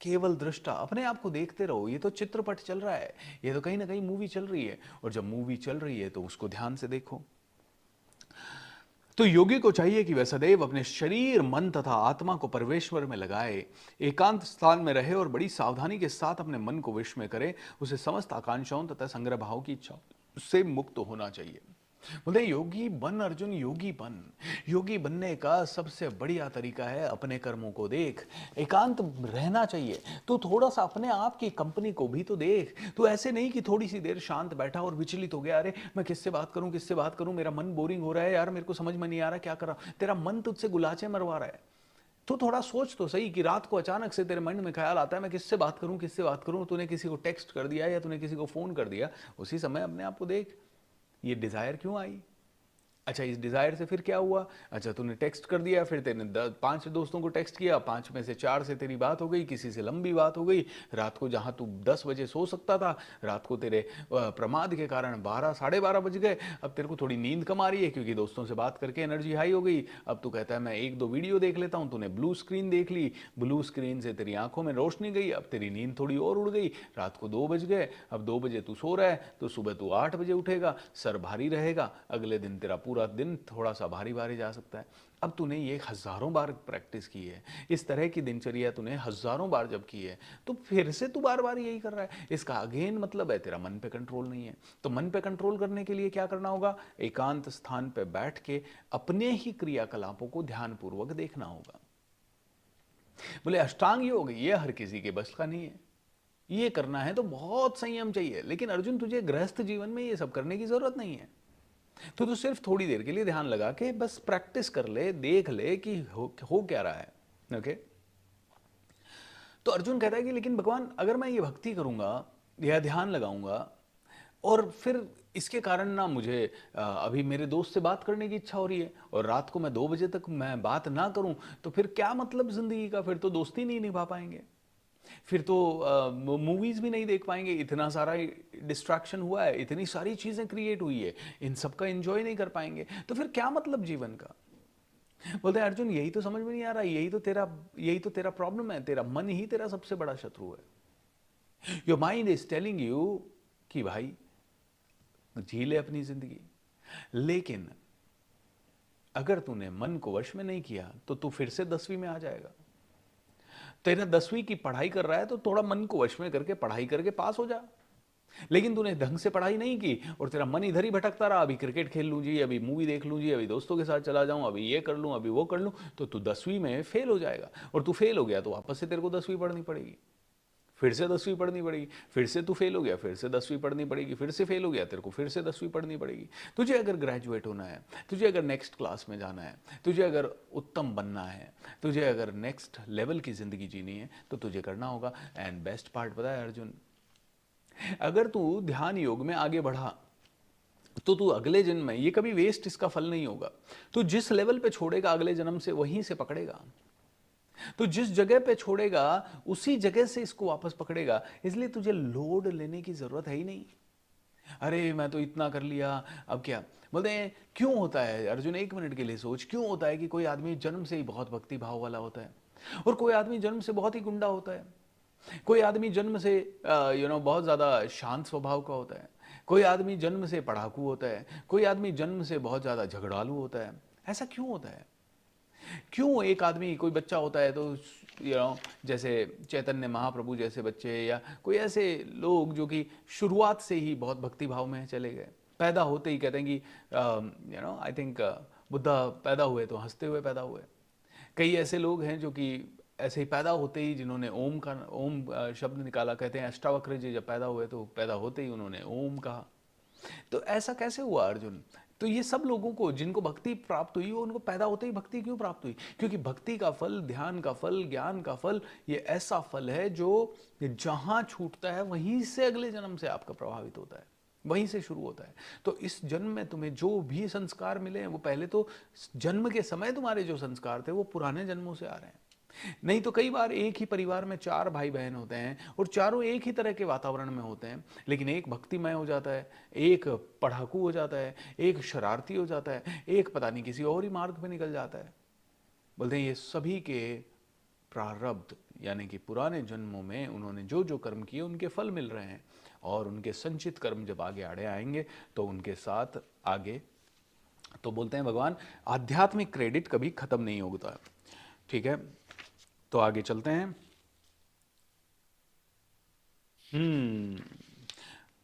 केवल दृष्टा, अपने आप को देखते रहो, ये तो चित्रपट चल रहा है, ये तो कहीं ना कहीं मूवी चल रही है, और जब मूवी चल रही है तो उसको ध्यान से देखो। तो योगी को चाहिए कि वह सदैव अपने शरीर, मन तथा आत्मा को परमेश्वर में लगाए, एकांत स्थान में रहे और बड़ी सावधानी के साथ अपने मन को वश में करे। उसे समस्त आकांक्षाओं तथा संग्रह भाव की इच्छा से मुक्त होना चाहिए। बोलते योगी बन अर्जुन, योगी बन। योगी बनने का सबसे बढ़िया तरीका है अपने कर्मों को देख, एकांत रहना चाहिए। तो थोड़ा सा अपने आप की कंपनी को भी तो देख। तो ऐसे नहीं कि थोड़ी सी देर शांत बैठा और विचलित हो गया, अरे मैं किससे बात करूं, किससे बात करूं, मेरा मन बोरिंग हो रहा है यार, मेरे को समझ में नहीं आ रहा क्या कर रहा हूं। तेरा मन तुझसे गुलाचे मरवा रहा है। तो थोड़ा सोच तो सही कि रात को अचानक से तेरे मन में ख्याल आता है मैं किससे बात करूं, किससे बात करूं, तूने किसी को टेक्स्ट कर दिया या तूने किसी को फोन कर दिया, उसी समय अपने आप को देख, ये डिजायर क्यों आई। अच्छा इस डिज़ायर से फिर क्या हुआ, अच्छा तूने टेक्स्ट कर दिया, फिर तेने 5 दोस्तों को टेक्स्ट किया, 5 में से 4 से तेरी बात हो गई, किसी से लंबी बात हो गई। रात को जहाँ तू 10 बजे सो सकता था, रात को तेरे प्रमाद के कारण 12 साढ़े 12 बज गए। अब तेरे को थोड़ी नींद कम आ रही है क्योंकि दोस्तों से बात करके एनर्जी हाई हो गई। अब तू कहता है मैं 1-2 वीडियो देख लेता हूँ, तूने ब्लू स्क्रीन देख ली, ब्लू स्क्रीन से तेरी आंखों में रोशनी गई, अब तेरी नींद थोड़ी और उड़ गई, रात को 2 बज गए। अब 2 बजे तू सो रहा है तो सुबह तू 8 बजे उठेगा, सर भारी रहेगा, अगले दिन तेरा पूरा दिन थोड़ा सा भारी भारी जा सकता है। अब तूने ये हजारों बार प्रैक्टिस की है, इस तरह की दिनचर्या तूने हजारों बार जब की है, तो फिर से तू बार बार यही कर रहा है। इसका अगेन मतलब है तेरा मन पे कंट्रोल नहीं है। तो मन पे कंट्रोल करने के लिए क्या करना होगा, एकांत स्थान पे बैठ के अपने ही क्रियाकलापों को ध्यानपूर्वक देखना होगा। बोले अष्टांग योग ये हर किसी के बस का नहीं है, ये करना है तो बहुत संयम चाहिए। लेकिन अर्जुन तुझे गृहस्थ जीवन में ये सब करने की जरूरत नहीं है। तो तू सिर्फ थोड़ी देर के लिए ध्यान लगा के बस प्रैक्टिस कर ले, देख ले कि हो क्या रहा है। ओके। तो अर्जुन कहता है कि लेकिन भगवान अगर मैं ये भक्ति करूंगा या ध्यान लगाऊंगा और फिर इसके कारण ना मुझे अभी मेरे दोस्त से बात करने की इच्छा हो रही है और रात को मैं 2 बजे तक मैं बात ना करूं, तो फिर क्या मतलब जिंदगी का, फिर तो दोस्ती नहीं निभा पाएंगे, फिर तो मूवीज भी नहीं देख पाएंगे। इतना सारा डिस्ट्रैक्शन हुआ है, इतनी सारी चीजें क्रिएट हुई है, इन सब का एंजॉय नहीं कर पाएंगे, तो फिर क्या मतलब जीवन का। बोलते हैं अर्जुन यही तो समझ में नहीं आ रहा, यही तो तेरा प्रॉब्लम है, तेरा मन ही तेरा सबसे बड़ा शत्रु है। Your mind is telling you कि भाई जी ले अपनी जिंदगी, लेकिन अगर तूने मन को वश में नहीं किया तो तू फिर से 10वीं में आ जाएगा। तेरा 10वीं की पढ़ाई कर रहा है तो थोड़ा मन को वश में करके पढ़ाई करके पास हो जा। लेकिन तूने ढंग से पढ़ाई नहीं की और तेरा मन इधर ही भटकता रहा, अभी क्रिकेट खेल लूं जी, अभी मूवी देख लूं जी, अभी दोस्तों के साथ चला जाऊं, अभी ये कर लूं, अभी वो कर लूं, तो तू 10वीं में फेल हो जाएगा। और तू फेल हो गया तो वापस से तेरे को 10वीं पढ़नी पड़ेगी, फिर से 10वीं पढ़नी पड़ेगी, फिर से तू फेल हो गया, फिर से 10वीं पढ़नी पड़ेगी, फिर से फेल हो गया तेरे को फिर से 10वीं पढ़नी पड़ेगी। तुझे अगर ग्रेजुएट होना है, तुझे अगर नेक्स्ट क्लास में जाना है, तुझे अगर उत्तम बनना है, तुझे अगर नेक्स्ट लेवल की जिंदगी जीनी है, तो तुझे करना होगा। एंड बेस्ट पार्ट पता है अर्जुन, अगर तू ध्यान योग में आगे बढ़ा तो तू अगले जन्म में, ये कभी वेस्ट इसका फल नहीं होगा, तू जिस लेवल पे छोड़ेगा अगले जन्म से वहीं से पकड़ेगा। तो जिस जगह पे छोड़ेगा उसी जगह से इसको वापस पकड़ेगा, इसलिए तुझे लोड लेने की जरूरत है ही नहीं। अरे मैं तो इतना कर लिया, अब क्या। बोलते हैं क्यों होता है अर्जुन, एक मिनट के लिए सोच, क्यों होता है कि कोई आदमी जन्म से ही बहुत भक्ति भाव वाला होता है और कोई आदमी जन्म से बहुत ही गुंडा होता है, कोई आदमी जन्म से बहुत ज्यादा शांत स्वभाव का होता है, कोई आदमी जन्म से पढ़ाकू होता है, कोई आदमी जन्म से बहुत ज्यादा झगड़ालू होता है। ऐसा क्यों होता है? क्यों एक आदमी, कोई बच्चा होता है तो जैसे चैतन्य महाप्रभु जैसे बच्चे या कोई ऐसे लोग जो कि शुरुआत से ही बहुत भक्ति भाव में चले गए, पैदा होते ही कहते हैं कि आई थिंक बुद्धा पैदा हुए तो हंसते हुए पैदा हुए। कई ऐसे लोग हैं जो कि ऐसे ही पैदा होते ही जिन्होंने ओम शब्द निकाला, कहते हैं अष्टावक्र जी जब पैदा हुए तो पैदा होते ही उन्होंने ओम कहा। तो ऐसा कैसे हुआ अर्जुन? तो ये सब लोगों को जिनको भक्ति प्राप्त हुई वो उनको पैदा होते ही भक्ति क्यों प्राप्त हुई? क्योंकि भक्ति का फल, ध्यान का फल, ज्ञान का फल, ये ऐसा फल है जो जहां छूटता है वहीं से अगले जन्म से आपका प्रभावित होता है, वहीं से शुरू होता है। तो इस जन्म में तुम्हें जो भी संस्कार मिले हैं वो पहले तो जन्म के समय तुम्हारे जो संस्कार थे वो पुराने जन्मों से आ रहे हैं। नहीं तो कई बार एक ही परिवार में 4 भाई बहन होते हैं और चारों एक ही तरह के वातावरण में होते हैं, लेकिन एक भक्तिमय हो जाता है, एक पढ़ाकू हो जाता है, एक शरारती हो जाता है, एक पता नहीं किसी और ही मार्ग पे निकल जाता है। बोलते हैं ये सभी के प्रारब्ध, यानी कि पुराने जन्मों में उन्होंने जो जो कर्म किए उनके फल मिल रहे हैं, और उनके संचित कर्म जब आगे आड़े आएंगे तो उनके साथ आगे, तो बोलते हैं भगवान आध्यात्मिक क्रेडिट कभी खत्म नहीं होता। ठीक है, तो आगे चलते हैं।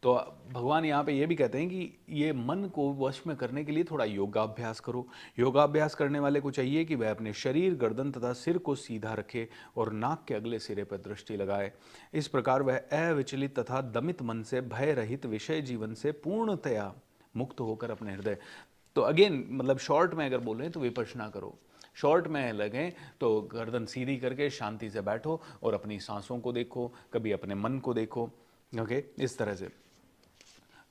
तो भगवान यहाँ पे ये भी कहते हैं कि ये मन को वश में करने के लिए थोड़ा योगाभ्यास करो। योगाभ्यास करने वाले को चाहिए कि वह अपने शरीर, गर्दन तथा सिर को सीधा रखे और नाक के अगले सिरे पर दृष्टि लगाए। इस प्रकार वह अविचलित तथा दमित मन से, भय रहित विषय जीवन से पूर्णतया मुक्त होकर अपने हृदय, तो अगेन मतलब शॉर्ट में अगर बोलें तो विपश्यना करो। शॉर्ट में लगे तो गर्दन सीधी करके शांति से बैठो और अपनी सांसों को देखो, कभी अपने मन को देखो। ओके, इस तरह से।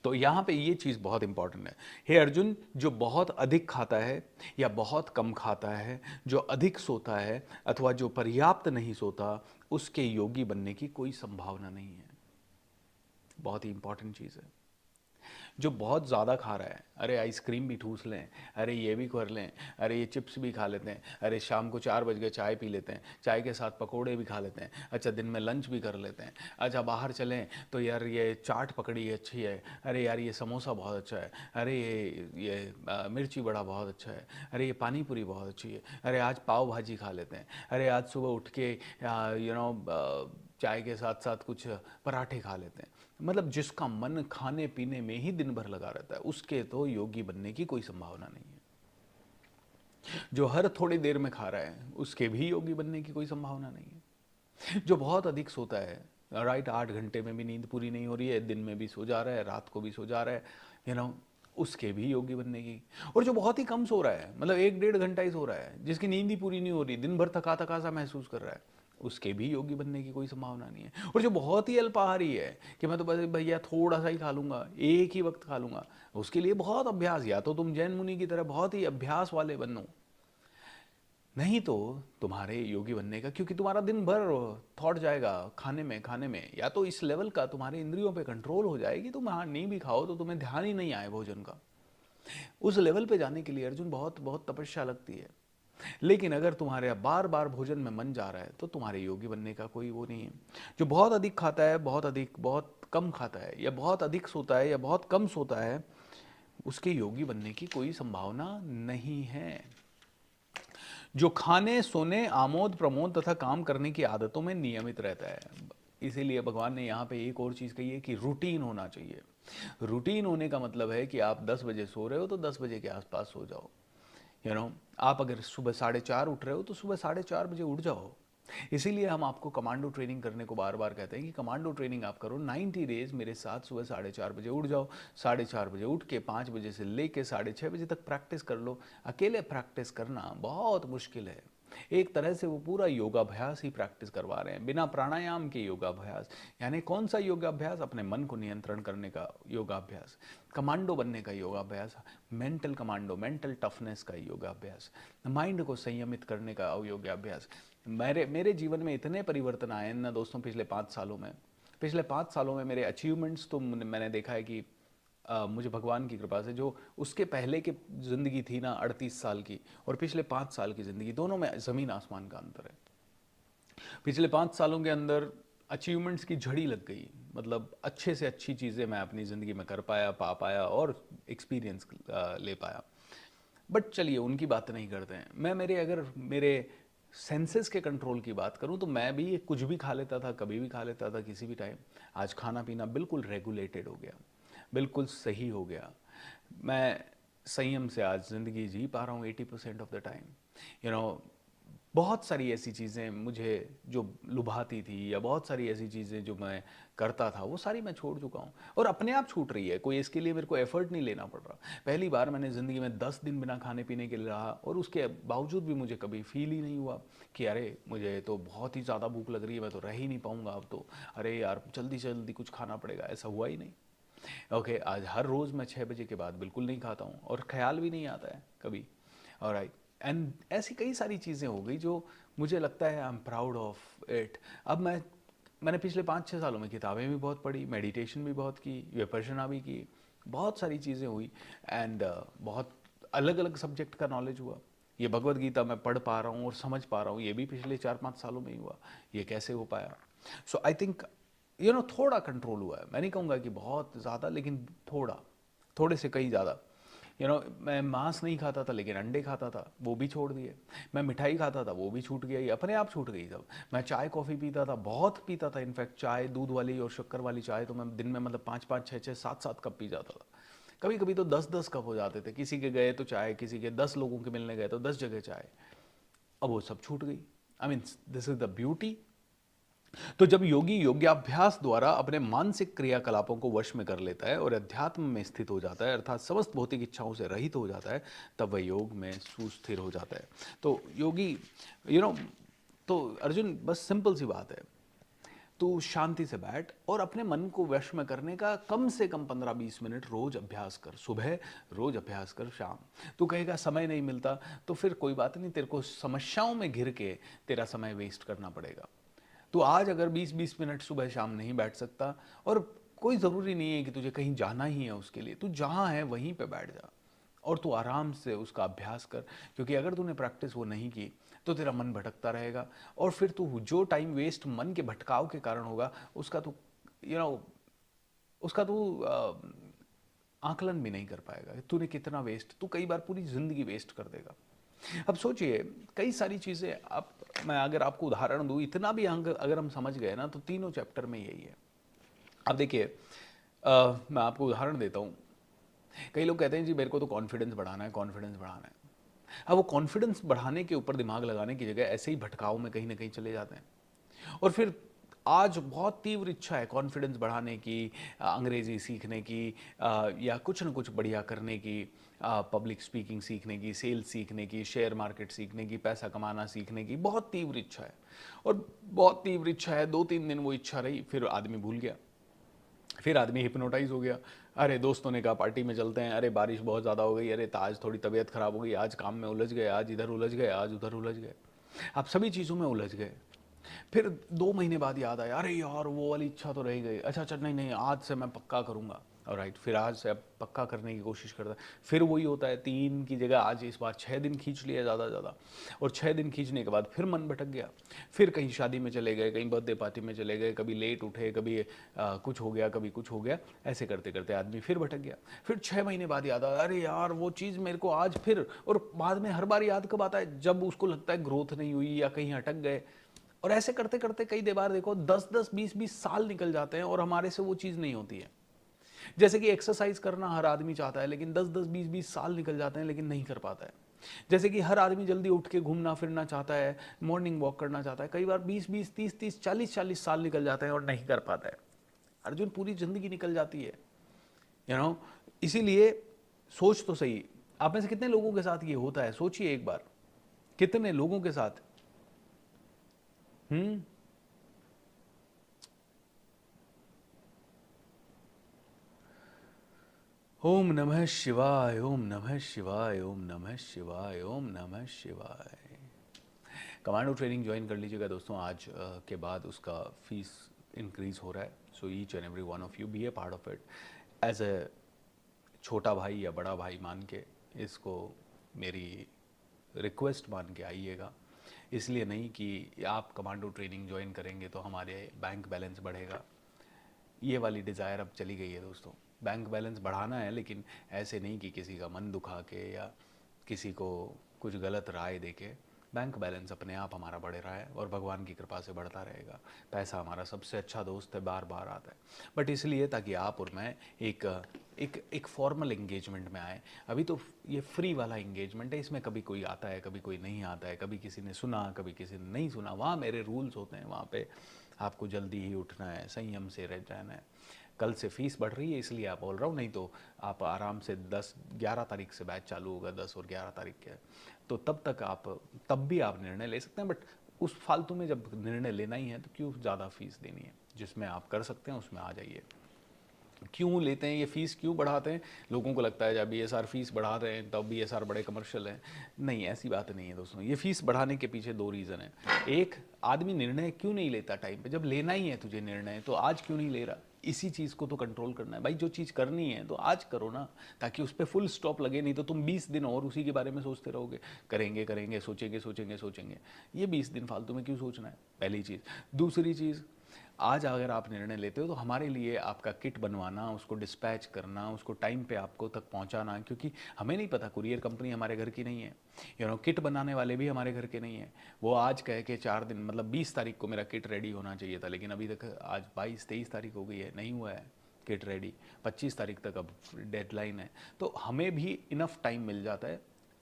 तो यहाँ पे ये चीज़ बहुत इंपॉर्टेंट है। हे अर्जुन, जो बहुत अधिक खाता है या बहुत कम खाता है, जो अधिक सोता है अथवा जो पर्याप्त नहीं सोता, उसके योगी बनने की कोई संभावना नहीं है। बहुत ही इंपॉर्टेंट चीज़ है। जो बहुत ज़्यादा खा रहा है, अरे आइसक्रीम भी ठूस लें, अरे ये भी कर लें, अरे ये चिप्स भी खा लेते हैं, अरे शाम को 4 बज गए चाय पी लेते हैं, चाय के साथ पकोड़े भी खा लेते हैं, अच्छा दिन में लंच भी कर लेते हैं, अच्छा बाहर चलें तो यार ये चाट पकड़ी अच्छी है, अरे यार ये समोसा बहुत अच्छा है, अरे ये मिर्ची बड़ा बहुत अच्छा है, अरे ये पानी पूरी बहुत अच्छी है, अरे आज पाव भाजी खा लेते हैं, अरे आज सुबह उठ के चाय के साथ साथ कुछ पराठे खा लेते हैं। मतलब जिसका मन खाने पीने में ही दिन भर लगा रहता है उसके तो योगी बनने की कोई संभावना नहीं है। जो हर थोड़ी देर में खा रहा है उसके भी योगी बनने की कोई संभावना नहीं है। जो बहुत अधिक सोता है, राइट, 8 घंटे में भी नींद पूरी नहीं हो रही है, दिन में भी सो जा रहा है, रात को भी सो जा रहा है, उसके भी योगी बनने की। और जो बहुत ही कम सो रहा है, मतलब 1-1.5 घंटा ही सो रहा है, जिसकी नींद ही पूरी नहीं हो रही, दिन भर थका थका सा महसूस कर रहा है, उसके भी योगी बनने की कोई संभावना नहीं है। और जो बहुत ही अल्पाहारी है कि मैं तो बस भैया थोड़ा सा ही खा लूंगा, एक ही वक्त खा लूंगा, उसके लिए बहुत अभ्यास, या तो तुम जैन मुनि की तरह बहुत ही अभ्यास वाले बनो, नहीं तो तुम्हारे योगी बनने का, क्योंकि तुम्हारा दिन भर थॉट जाएगा खाने में, या तो इस लेवल का तुम्हारे इंद्रियों पे कंट्रोल हो जाएगी, तुम हाँ नहीं भी खाओ तो तुम्हें ध्यान ही नहीं आए भोजन का। उस लेवल पे जाने के लिए अर्जुन बहुत बहुत तपस्या लगती है। लेकिन अगर तुम्हारे बार बार भोजन में मन जा रहा है तो तुम्हारे योगी बनने का कोई वो नहीं है। जो बहुत अधिक खाता है, बहुत कम खाता है, या बहुत अधिक सोता है या बहुत कम सोता है, उसके योगी बनने की कोई संभावना नहीं है। जो खाने, सोने, आमोद प्रमोद तथा काम करने की आदतों में नियमित रहता है, इसीलिए भगवान ने यहाँ पे एक और चीज़ कही है कि रूटीन होना चाहिए। रूटीन होने का मतलब है कि आप 10 बजे सो रहे हो तो 10 बजे के आसपास सो जाओ। आप अगर सुबह 4:30 उठ रहे हो तो सुबह 4:30 बजे उठ जाओ। इसीलिए हम आपको कमांडो ट्रेनिंग करने को बार बार कहते हैं कि कमांडो ट्रेनिंग आप करो 90 डेज मेरे साथ, सुबह 4:30 बजे उठ जाओ, 4:30 बजे उठ के 5 बजे से लेके 6:30 बजे तक प्रैक्टिस कर लो। अकेले प्रैक्टिस करना बहुत मुश्किल है, एक तरह से वो पूरा योगाभ्यास ही प्रैक्टिस करवा रहे हैं, बिना प्राणायाम के योगाभ्यास। यानी कौन सा योगाभ्यास? अपने मन को नियंत्रण करने का योगाभ्यास, कमांडो बनने का योगाभ्यास, मेंटल कमांडो, मेंटल टफनेस का योगाभ्यास, माइंड को संयमित करने का योगाभ्यास। मेरे जीवन में इतने परिवर्तन आए हैं ना दोस्तों पिछले 5 सालों में। पिछले 5 सालों में मेरे अचीवमेंट्स तो मैंने देखा है कि मुझे भगवान की कृपा से, जो उसके पहले की ज़िंदगी थी ना 38 साल की, और पिछले 5 साल की ज़िंदगी, दोनों में ज़मीन आसमान का अंतर है। पिछले 5 सालों के अंदर अचीवमेंट्स की झड़ी लग गई, मतलब अच्छे से अच्छी चीज़ें मैं अपनी ज़िंदगी में कर पाया, पा पाया और एक्सपीरियंस ले पाया। बट चलिए उनकी बात नहीं करते हैं। मैं मेरे सेंसेस के कंट्रोल की बात करूं तो मैं भी कुछ भी खा लेता था, कभी भी खा लेता था, किसी भी टाइम। आज खाना पीना बिल्कुल रेगुलेटेड हो गया, बिल्कुल सही हो गया। मैं संयम से आज ज़िंदगी जी पा रहा हूँ 80% of the time. You know, बहुत सारी ऐसी चीज़ें मुझे जो लुभाती थी, या बहुत सारी ऐसी चीज़ें जो मैं करता था, वो सारी मैं छोड़ चुका हूँ, और अपने आप छूट रही है। कोई इसके लिए मेरे को एफर्ट नहीं लेना पड़ रहा। पहली बार मैंने ज़िंदगी में 10 दिन बिना खाने पीने के लिए रहा, और उसके बावजूद भी मुझे कभी फील ही नहीं हुआ कि अरे मुझे तो बहुत ही ज़्यादा भूख लग रही है, मैं तो रह ही नहीं पाऊँगा अब तो, अरे यार जल्दी से जल्दी कुछ खाना पड़ेगा। ऐसा हुआ ही नहीं। ओके, आज हर रोज़ मैं 6 बजे के बाद बिल्कुल नहीं खाता हूँ, और ख्याल भी नहीं आता है कभी। ऑलराइट, एंड ऐसी कई सारी चीज़ें हो गई जो मुझे लगता है I am proud of it. अब मैंने पिछले 5-6 सालों में किताबें भी बहुत पढ़ी, मेडिटेशन भी बहुत की, विपश्यना भी की, बहुत सारी चीज़ें हुई, एंड बहुत अलग अलग सब्जेक्ट का नॉलेज हुआ। ये भगवत गीता मैं पढ़ पा रहा हूँ और समझ पा रहा हूँ, ये भी पिछले 4-5 सालों में ही हुआ। ये कैसे हो पाया? सो आई थिंक थोड़ा कंट्रोल हुआ है। मैं नहीं कहूँगा कि बहुत ज़्यादा, लेकिन थोड़ा, थोड़े से कहीं ज़्यादा। मैं मांस नहीं खाता था लेकिन अंडे खाता था, वो भी छोड़ दिए। मैं मिठाई खाता था, वो भी छूट गया, ये अपने आप छूट गई सब। मैं चाय कॉफ़ी पीता था, बहुत पीता था, इनफैक्ट चाय, दूध वाली और शक्कर वाली चाय तो मैं दिन में मतलब 5-5, 6-6, 7-7 कप पी जाता था। कभी कभी तो 10-10 कप हो जाते थे। किसी के गए तो चाय, किसी के 10 लोगों के मिलने गए तो 10 जगह चाय। अब वो सब छूट गई। I mean, this is the beauty. तो जब योगी योग्याभ्यास द्वारा अपने मानसिक क्रियाकलापों को वश में कर लेता है और अध्यात्म में स्थित हो जाता है, अर्थात समस्त भौतिक इच्छाओं से रहित हो जाता है, तब वह योग में सुस्थिर हो जाता है। तो योगी, यू नो तो अर्जुन, बस सिंपल सी बात है, तू शांति से बैठ और अपने मन को वश में करने का कम से कम 15-20 मिनट रोज अभ्यास कर। सुबह रोज अभ्यास कर, शाम। तू कहेगा समय नहीं मिलता, तो फिर कोई बात नहीं, तेरे को समस्याओं में घिर के तेरा समय वेस्ट करना पड़ेगा। तो आज अगर 20-20 मिनट सुबह शाम नहीं बैठ सकता, और कोई ज़रूरी नहीं है कि तुझे कहीं जाना ही है उसके लिए, तू जहाँ है वहीं पे बैठ जा और तू आराम से उसका अभ्यास कर। क्योंकि अगर तूने प्रैक्टिस वो नहीं की तो तेरा मन भटकता रहेगा, और फिर तू जो टाइम वेस्ट मन के भटकाव के कारण होगा, उसका तू यू नो उसका तू आकलन भी नहीं कर पाएगा। तूने कितना वेस्ट, तू कई बार पूरी ज़िंदगी वेस्ट कर देगा। अब सोचिए, कई सारी चीज़ें, आप मैं अगर आपको उदाहरण दूँ, इतना भी अगर हम समझ गए ना, तो तीनों चैप्टर में यही है। अब देखिए, मैं आपको उदाहरण देता हूँ। कई लोग कहते हैं जी मेरे को तो कॉन्फिडेंस बढ़ाना है, कॉन्फिडेंस बढ़ाना है। अब वो कॉन्फिडेंस बढ़ाने के ऊपर दिमाग लगाने की जगह ऐसे ही भटकाव में कहीं ना कहीं चले जाते हैं। और फिर आज बहुत तीव्र इच्छा है कॉन्फिडेंस बढ़ाने की, अंग्रेजी सीखने की, या कुछ न कुछ बढ़िया करने की, पब्लिक स्पीकिंग सीखने की, सेल्स सीखने की, शेयर मार्केट सीखने की, पैसा कमाना सीखने की बहुत तीव्र इच्छा है। और बहुत तीव्र इच्छा है, 2-3 दिन वो इच्छा रही, फिर आदमी भूल गया, फिर आदमी हिप्नोटाइज हो गया। अरे दोस्तों ने कहा पार्टी में चलते हैं, अरे बारिश बहुत ज़्यादा हो गई, अरे आज थोड़ी तबीयत खराब हो गई, आज काम में उलझ गए, आज इधर उलझ गए, आज उधर उलझ गए। आप सभी चीज़ों में उलझ गए। फिर 2 महीने बाद याद आया, अरे यार वो वाली इच्छा तो रह गई, अच्छा अच्छा, नहीं नहीं, आज से मैं पक्का करूँगा। और राइट, फिर आज से अब पक्का करने की कोशिश करता है। फिर वही होता है, 3 की जगह आज इस बार 6 दिन खींच लिया ज़्यादा ज़्यादा, और 6 दिन खींचने के बाद फिर मन भटक गया। फिर कहीं शादी में चले गए, कहीं बर्थडे पार्टी में चले गए, कभी लेट उठे, कभी कुछ हो गया, कभी कुछ हो गया। ऐसे करते करते आदमी फिर भटक गया। फिर 6 महीने बाद याद आया, अरे यार वो चीज़ मेरे को आज फिर, और बाद में हर बार याद कब आता है, जब उसको लगता है ग्रोथ नहीं हुई या कहीं अटक गए। और ऐसे करते करते कई बार देखो 10-10, 20-20 साल निकल जाते हैं और हमारे से वो चीज़ नहीं होती है। जैसे कि एक्सरसाइज करना हर आदमी चाहता है, लेकिन 10-10, 20-20 साल निकल जाते हैं लेकिन नहीं कर पाता है। जैसे कि हर आदमी जल्दी उठ के घूमना फिरना चाहता है, मॉर्निंग वॉक करना चाहता है, कई बार 20-20, 30-30, 40-40 साल निकल जाते हैं और नहीं कर पाता है। अर्जुन, पूरी जिंदगी निकल जाती है, यू नो। इसीलिए सोच तो सही, आप में से कितने लोगों के साथ ये होता है, सोचिए एक बार, कितने लोगों के साथ हम्म। ओम नमः शिवाय, ओम नमः शिवाय, ओम नमः शिवाय, ओम नमः शिवाय। कमांडो ट्रेनिंग ज्वाइन कर लीजिएगा दोस्तों, आज के बाद उसका फीस इंक्रीज हो रहा है। So each and every one of you be a part of it as a छोटा भाई या बड़ा भाई मान के, इसको मेरी रिक्वेस्ट मान के आइएगा। इसलिए नहीं कि आप कमांडो ट्रेनिंग ज्वाइन करेंगे तो हमारे बैंक बैलेंस बढ़ेगा, ये वाली डिज़ायर अब चली गई है दोस्तों। बैंक बैलेंस बढ़ाना है, लेकिन ऐसे नहीं कि किसी का मन दुखा के या किसी को कुछ गलत राय दे के। बैंक बैलेंस अपने आप हमारा बढ़ रहा है और भगवान की कृपा से बढ़ता रहेगा। पैसा हमारा सबसे अच्छा दोस्त है, बार बार आता है, बट इसलिए ताकि आप और मैं एक एक फॉर्मल एंगेजमेंट में आए। अभी तो ये फ्री वाला एंगेजमेंट है, इसमें कभी कोई आता है, कभी कोई नहीं आता है, कभी किसी ने सुना, कभी किसी ने नहीं सुना। वहाँ मेरे रूल्स होते हैं, वहाँ पे आपको जल्दी ही उठना है, संयम से रह जाना है। कल से फीस बढ़ रही है इसलिए आप बोल रहा हूँ, नहीं तो आप आराम से 10-11 तारीख से बैच चालू होगा, 10 और 11 तारीख के, तो तब तक आप, तब भी आप निर्णय ले सकते हैं। बट उस फालतू में जब निर्णय लेना ही है तो क्यों ज़्यादा फीस देनी है, जिसमें आप कर सकते हैं उसमें आ जाइए। क्यों लेते हैं ये फीस, क्यों बढ़ाते हैं? लोगों को लगता है जब बीएसआर फीस बढ़ा रहे हैं तब बीएसआर बड़े कमर्शियल हैं। नहीं, ऐसी बात नहीं है दोस्तों। ये फीस बढ़ाने के पीछे दो रीज़न है। एक, आदमी निर्णय क्यों नहीं लेता टाइम पे? जब लेना ही है तुझे निर्णय तो आज क्यों नहीं ले रहा? इसी चीज़ को तो कंट्रोल करना है भाई। जो चीज़ करनी है तो आज करो ना, ताकि उस पर फुल स्टॉप लगे। नहीं तो तुम 20 दिन और उसी के बारे में सोचते रहोगे, करेंगे करेंगे, सोचेंगे सोचेंगे सोचेंगे। ये 20 दिन फालतू में क्यों सोचना है? पहली चीज़। दूसरी चीज़, आज अगर आप निर्णय लेते हो तो हमारे लिए आपका किट बनवाना, उसको डिस्पैच करना, उसको टाइम पे आपको तक पहुंचाना, क्योंकि हमें नहीं पता, कुरियर कंपनी हमारे घर की नहीं है, किट बनाने वाले भी हमारे घर के नहीं है। वो आज कह के 4 दिन, मतलब 20 तारीख को मेरा किट रेडी होना चाहिए था, लेकिन अभी तक आज 22-23 तारीख हो गई है, नहीं हुआ है किट रेडी। 25 तारीख तक अब डेडलाइन है। तो हमें भी इनफ टाइम मिल जाता है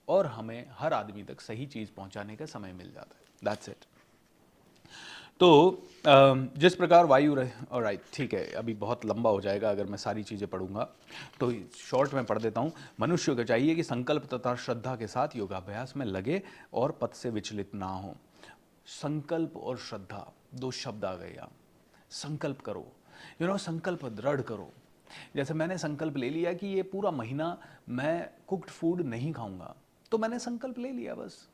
और हमें हर आदमी तक सही चीज़ पहुँचाने का समय मिल जाता है। That's it. तो जिस प्रकार वायु रहे, ऑलराइट, ठीक है, अभी बहुत लंबा हो जाएगा अगर मैं सारी चीज़ें पढ़ूंगा, तो शॉर्ट में पढ़ देता हूँ। मनुष्य को चाहिए कि संकल्प तथा श्रद्धा के साथ योगाभ्यास में लगे और पथ से विचलित ना हो। संकल्प और श्रद्धा, दो शब्द आ गए यहाँ। संकल्प करो, संकल्प दृढ़ करो। जैसे मैंने संकल्प ले लिया कि ये पूरा महीना मैं कुक्ड फूड नहीं खाऊंगा, तो मैंने संकल्प ले लिया बस।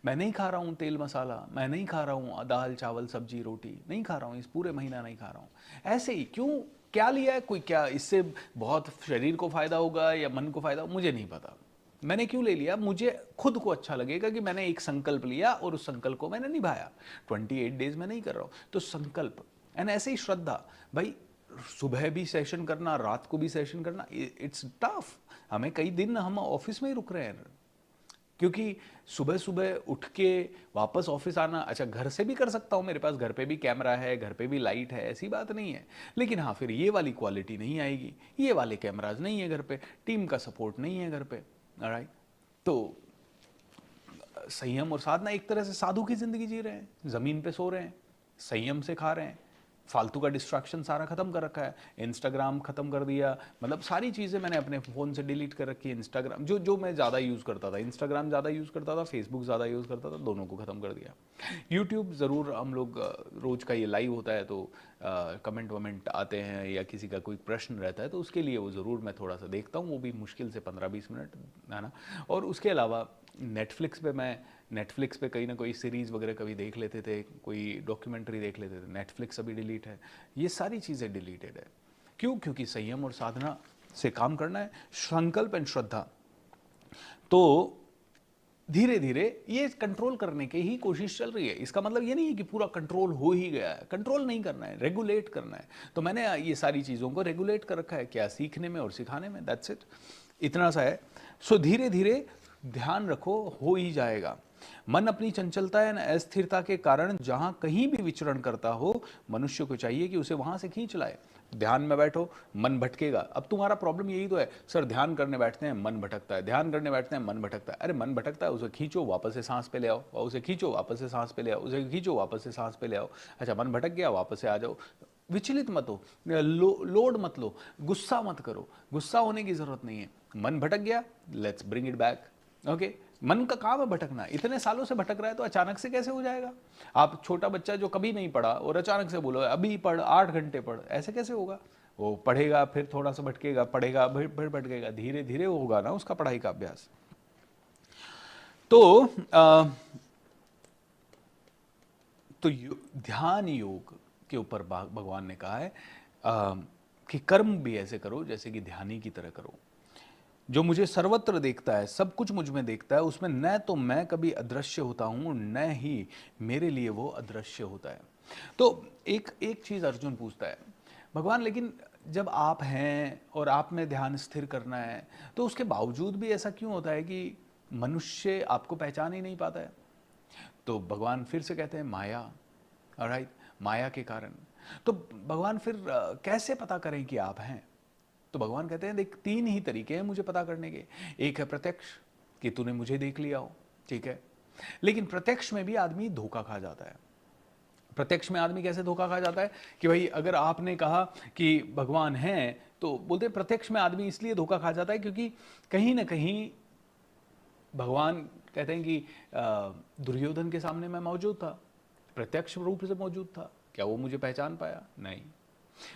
मैं नहीं खा रहा हूँ तेल मसाला, मैं नहीं खा रहा हूँ दाल चावल सब्जी रोटी, नहीं खा रहा हूँ, इस पूरे महीना नहीं खा रहा हूँ। ऐसे ही क्यों, क्या लिया है, कोई क्या इससे बहुत शरीर को फायदा होगा या मन को फायदा, मुझे नहीं पता। मैंने क्यों ले लिया? मुझे खुद को अच्छा लगेगा कि मैंने एक संकल्प लिया और उस संकल्प को मैंने निभाया। 28 डेज में नहीं कर रहा हूँ, तो संकल्प। एंड ऐसे ही श्रद्धा, भाई सुबह भी सेशन करना, रात को भी सेशन करना, इट्स टफ। हमें कई दिन हम ऑफिस में ही रुक रहे हैं, क्योंकि सुबह सुबह उठ के वापस ऑफिस आना, अच्छा घर से भी कर सकता हूँ, मेरे पास घर पे भी कैमरा है, घर पे भी लाइट है, ऐसी बात नहीं है। लेकिन हाँ, फिर ये वाली क्वालिटी नहीं आएगी, ये वाले कैमराज नहीं है घर पे, टीम का सपोर्ट नहीं है घर पे। ऑलराइट, तो संयम और साधना, एक तरह से साधु की जिंदगी जी रहे हैं, जमीन पे सो रहे हैं, संयम से खा रहे हैं, फालतू का डिस्ट्रैक्शन सारा खत्म कर रखा है। इंस्टाग्राम खत्म कर दिया, मतलब सारी चीज़ें मैंने अपने फ़ोन से डिलीट कर रखी है। इंस्टाग्राम जो मैं ज़्यादा यूज़ करता था, इंस्टाग्राम ज़्यादा यूज़ करता था, फेसबुक ज़्यादा यूज़ करता था, दोनों को ख़त्म कर दिया। यूट्यूब ज़रूर हम लोग रोज़ का ये लाइव होता है तो कमेंट वमेंट आते हैं या किसी का कोई प्रश्न रहता है तो उसके लिए वो ज़रूर मैं थोड़ा सा देखता हूँ, वो भी मुश्किल से 15-20 मिनट, है ना। और उसके अलावा नेटफ्लिक्स पे कहीं ना कोई सीरीज़ वगैरह कभी देख लेते थे, कोई डॉक्यूमेंट्री देख लेते थे। नेटफ्लिक्स अभी डिलीट है, ये सारी चीज़ें डिलीटेड है। क्यों? क्योंकि संयम और साधना से काम करना है, संकल्प एंड श्रद्धा। तो धीरे धीरे ये कंट्रोल करने की ही कोशिश चल रही है। इसका मतलब ये नहीं है कि पूरा कंट्रोल हो ही गया है, कंट्रोल नहीं करना है, रेगुलेट करना है। तो मैंने ये सारी चीज़ों को रेगुलेट कर रखा है, क्या सीखने में और सिखाने में, दैट्स इट, इतना सा है। सो धीरे धीरे ध्यान रखो, हो ही जाएगा। मन अपनी चंचलता या अस्थिरता के कारण जहां कहीं भी विचरण करता हो, मनुष्य को चाहिए कि उसे वहां से खींच लाए। ध्यान में बैठो, मन भटकेगा। अब तुम्हारा प्रॉब्लम यही तो है, सर ध्यान करने बैठते हैं मन भटकता है, ध्यान करने बैठते हैं मन भटकता है। अरे मन भटकता है, उसे खींचो वापस से सांस पे ले आओ, उसे खींचो वापस से सांस पे ले आओ, उसे खींचो वापस से सांस पे ले आओ। अच्छा मन भटक गया, वापस से आ जाओ। विचलित मत हो, लोड मत लो, गुस्सा मत करो, गुस्सा होने की जरूरत नहीं है। मन भटक गया, let's bring it back. Okay, मन का काम है भटकना, इतने सालों से भटक रहा है तो अचानक से कैसे हो जाएगा? आप छोटा बच्चा जो कभी नहीं पढ़ा और अचानक से बोलो अभी पढ़ 8 घंटे पढ़, ऐसे कैसे होगा? वो पढ़ेगा, फिर थोड़ा सा भटकेगा, पढ़ेगा, फिर भटकेगा, धीरे धीरे होगा ना उसका पढ़ाई का अभ्यास। तो ध्यान योग के ऊपर भगवान ने कहा है कि कर्म भी ऐसे करो जैसे कि ध्यानी की तरह करो। जो मुझे सर्वत्र देखता है, सब कुछ मुझ में देखता है, उसमें न तो मैं कभी अदृश्य होता हूं, न ही मेरे लिए वो अदृश्य होता है। तो एक एक चीज अर्जुन पूछता है, भगवान लेकिन जब आप हैं और आप में ध्यान स्थिर करना है, तो उसके बावजूद भी ऐसा क्यों होता है कि मनुष्य आपको पहचान ही नहीं पाता है? तो भगवान फिर से कहते हैं माया, ऑलराइट, माया के कारण। तो भगवान फिर कैसे पता करें कि आप हैं? तो भगवान कहते हैं देख, 3 ही तरीके हैं मुझे पता करने के। एक है प्रत्यक्ष, कि तूने मुझे देख लिया हो, ठीक है, लेकिन प्रत्यक्ष में भी आदमी धोखा खा जाता है। प्रत्यक्ष में आदमी कैसे धोखा खा जाता है कि भाई अगर आपने कहा कि भगवान है, तो बोलते प्रत्यक्ष में आदमी इसलिए धोखा खा जाता है क्योंकि कहीं ना कहीं भगवान कहते हैं कि दुर्योधन के सामने मैं मौजूद था, प्रत्यक्ष रूप से मौजूद था, क्या वो मुझे पहचान पाया? नहीं।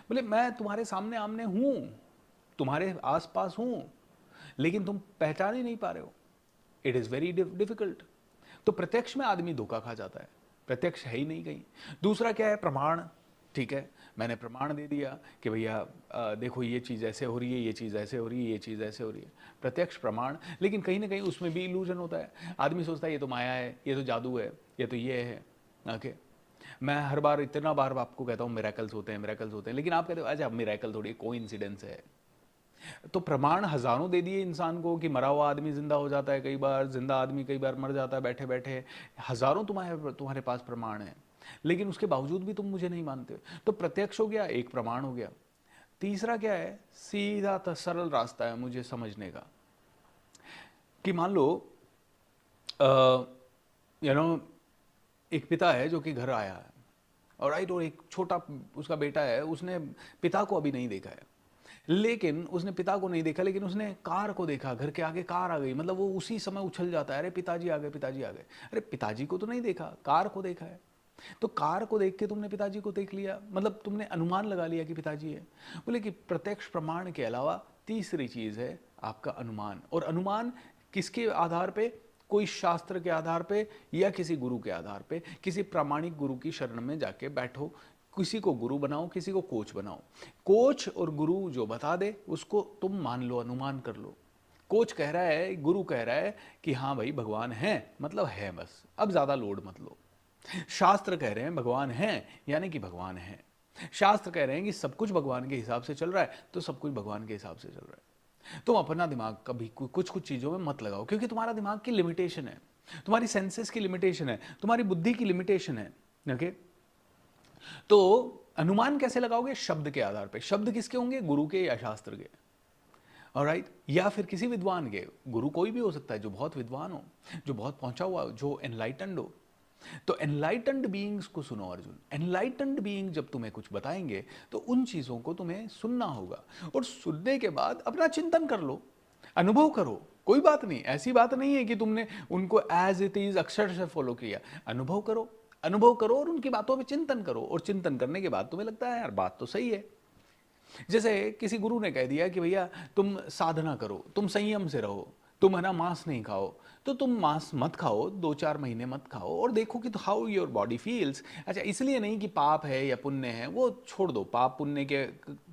बोले मैं तुम्हारे सामने आमने हूं, तुम्हारे आसपास हूं, लेकिन तुम पहचान ही नहीं पा रहे हो। It is very difficult. तो प्रत्यक्ष में आदमी धोखा खा जाता है, प्रत्यक्ष है ही नहीं कहीं। दूसरा क्या है? प्रमाण। ठीक है, मैंने प्रमाण दे दिया कि भैया देखो ये चीज़ ऐसे हो रही है, ये चीज़ ऐसे हो रही है, ये चीज़ ऐसे हो रही है, प्रत्यक्ष प्रमाण। लेकिन कहीं ना कहीं उसमें भी इल्यूजन होता है। आदमी सोचता है ये तो माया है, ये तो जादू है, ये तो ये है। ओके, मैं हर बार इतना बार आपको कहता हूँ मिरेकल्स होते हैं, मिरेकल्स होते हैं, लेकिन आप कहते हो अच्छा मिरेकल थोड़ी कोइंसिडेंस है। तो प्रमाण हजारों दे दिए इंसान को कि मरा हुआ आदमी जिंदा हो जाता है कई बार, जिंदा आदमी कई बार मर जाता है बैठे बैठे, हजारों तुम्हारे पास प्रमाण है, लेकिन उसके बावजूद भी तुम मुझे नहीं मानते। तो प्रत्यक्ष हो गया, एक प्रमाण हो गया। तीसरा क्या है? सीधा सरल रास्ता है मुझे समझने का, कि मान लो यू नो एक पिता है जो कि घर आया है, और राइट, और एक छोटा उसका बेटा है, उसने पिता को अभी नहीं देखा है, लेकिन उसने पिता को नहीं देखा, लेकिन उसने कार को देखा, घर के आगे कार आ गई, मतलब वो उसी समय उछल जाता है, अरे पिताजी आ गए, पिताजी आ गए। अरे पिताजी को तो नहीं देखा, कार को देखा है। तो कार को देख के तुमने पिताजी को देख लिया, मतलब तुमने अनुमान लगा लिया कि पिताजी है। बोले कि प्रत्यक्ष प्रमाण के अलावा तीसरी चीज है आपका अनुमान। और अनुमान किसके आधार पे? कोई शास्त्र के आधार पे या किसी गुरु के आधार पे, किसी प्रामाणिक गुरु की शरण में जाके बैठो, किसी को गुरु बनाओ, किसी को कोच बनाओ। कोच और गुरु जो बता दे उसको तुम मान लो, अनुमान कर लो। कोच कह रहा है, गुरु कह रहा है कि हाँ भाई भगवान है, मतलब है, बस अब ज्यादा लोड मत लो। शास्त्र कह रहे हैं भगवान है, यानी कि भगवान है। शास्त्र कह रहे हैं कि सब कुछ भगवान के हिसाब से चल रहा है, तो सब कुछ भगवान के हिसाब से चल रहा है। तुम अपना दिमाग कभी कुछ कुछ चीजों में मत लगाओ, क्योंकि तुम्हारा दिमाग की लिमिटेशन है, तुम्हारी सेंसेस की लिमिटेशन है, तुम्हारी बुद्धि की लिमिटेशन है। ओके, तो अनुमान कैसे लगाओगे? शब्द के आधार पे। शब्द किसके होंगे? गुरु के या शास्त्र के, ऑलराइट, या फिर किसी विद्वान के। गुरु कोई भी हो सकता है जो बहुत विद्वान हो, जो बहुत पहुंचा हुआ हो, जो एनलाइटेंड हो। तो एनलाइटेंड बीइंग्स को सुनो अर्जुन। एनलाइटेंड बीइंग जब तुम्हें कुछ बताएंगे तो उन चीजों को तुम्हें सुनना होगा, और सुनने के बाद अपना चिंतन कर लो, अनुभव करो। कोई बात नहीं, ऐसी बात नहीं है कि तुमने उनको एज इट इज अक्षर से फॉलो किया। अनुभव करो, अनुभव करो और उनकी बातों पे चिंतन करो, और चिंतन करने के बाद तुम्हें लगता है यार बात तो सही है। जैसे किसी गुरु ने कह दिया कि भैया तुम साधना करो, तुम संयम से रहो, तुम है ना मांस नहीं खाओ, तो तुम मांस मत खाओ, 2-4 महीने मत खाओ, और देखो कि हाउ योर बॉडी फील्स। अच्छा, इसलिए नहीं कि पाप है या पुण्य है, वो छोड़ दो। पाप पुण्य के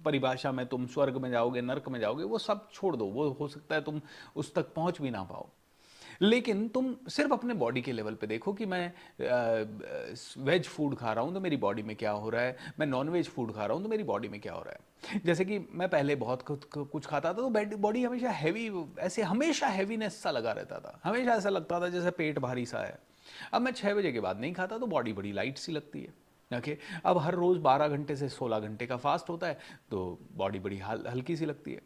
परिभाषा में तुम स्वर्ग में जाओगे, नर्क में जाओगे, वो सब छोड़ दो, वो हो सकता है तुम उस तक पहुंच भी ना पाओ। लेकिन तुम सिर्फ अपने बॉडी के लेवल पे देखो कि मैं वेज फूड खा रहा हूँ तो मेरी बॉडी में क्या हो रहा है, मैं नॉन वेज फूड खा रहा हूँ तो मेरी बॉडी में क्या हो रहा है। जैसे कि मैं पहले बहुत कुछ खाता था तो बॉडी हमेशा हैवी, ऐसे हमेशा हैवीनेस सा लगा रहता था, हमेशा ऐसा लगता था जैसे पेट भारी सा है। अब मैं 6 बजे के बाद नहीं खाता तो बॉडी बड़ी लाइट सी लगती है। ओके, अब हर रोज 12 घंटे से 16 घंटे का फास्ट होता है तो बॉडी बड़ी हल्की सी लगती है।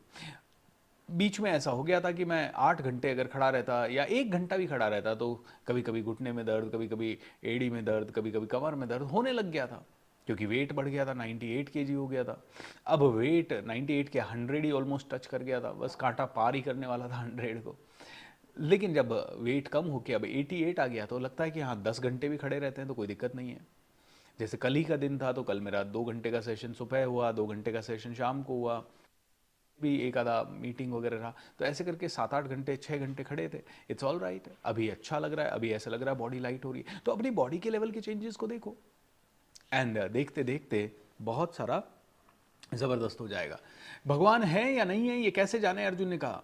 बीच में ऐसा हो गया था कि मैं 8 घंटे अगर खड़ा रहता या 1 घंटा भी खड़ा रहता तो कभी कभी घुटने में दर्द, कभी कभी एड़ी में दर्द, कभी कभी कमर में दर्द होने लग गया था, क्योंकि वेट बढ़ गया था, 98 केजी हो गया था। अब वेट 98 के 100 ही ऑलमोस्ट टच कर गया था, बस कांटा पार ही करने वाला था 100 को। लेकिन जब वेट कम होके अब 88 आ गया तो लगता है कि हाँ 10 घंटे भी खड़े रहते हैं तो कोई दिक्कत नहीं है। जैसे कल ही का दिन था तो कल मेरा 2 घंटे का सेशन सुबह हुआ, 2 घंटे का सेशन शाम को हुआ, भी एक आधा मीटिंग वगैरह रहा, तो ऐसे करके 7-8 घंटे 6 घंटे खड़े थे। इट्स ऑल राइट, अभी अच्छा लग रहा है, अभी ऐसा लग रहा है बॉडी लाइट हो रही है, तो अपनी बॉडी के लेवल के चेंजेस को देखो एंड देखते देखते बहुत सारा ज़बरदस्त हो जाएगा। भगवान है या नहीं है ये कैसे जाने, अर्जुन ने कहा।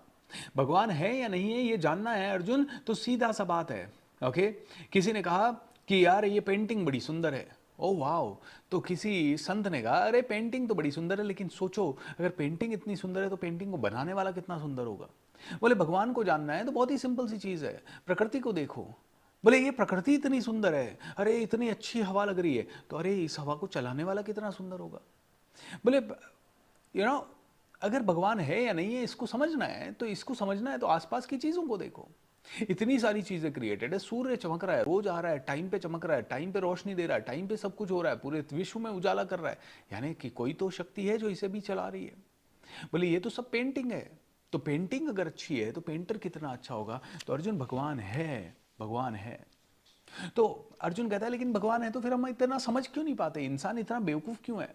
भगवान है या नहीं है ये जानना है अर्जुन, तो सीधा सा बात है। ओके, किसी ने कहा कि यार ये पेंटिंग बड़ी सुंदर है, ओ वाओ, तो किसी संत ने कहा अरे पेंटिंग तो बड़ी सुंदर है, लेकिन सोचो अगर पेंटिंग इतनी सुंदर है तो पेंटिंग को बनाने वाला कितना सुंदर होगा। बोले भगवान को जानना है तो बहुत ही सिंपल सी चीज़ है, प्रकृति को देखो। बोले ये प्रकृति इतनी सुंदर है, अरे इतनी अच्छी हवा लग रही है, तो अरे इस हवा को चलाने वाला कितना सुंदर होगा। बोले अगर भगवान है या नहीं है इसको समझना है, तो इसको समझना है तो आसपास की चीजों को देखो। इतनी सारी चीजें क्रिएटेड है, सूर्य चमक रहा है, रोज आ रहा है, टाइम पे चमक रहा है, टाइम पे रोशनी दे रहा है, टाइम पे सब कुछ हो रहा है, पूरे विश्व में उजाला कर रहा है, यानी कि कोई तो शक्ति है जो इसे भी चला रही है। बोले ये तो सब पेंटिंग है, तो पेंटिंग अगर अच्छी है तो पेंटर कितना अच्छा होगा। तो अर्जुन भगवान है, भगवान है। तो अर्जुन कहता है लेकिन भगवान है तो फिर हम इतना समझ क्यों नहीं पाते, इंसान इतना बेवकूफ क्यों है।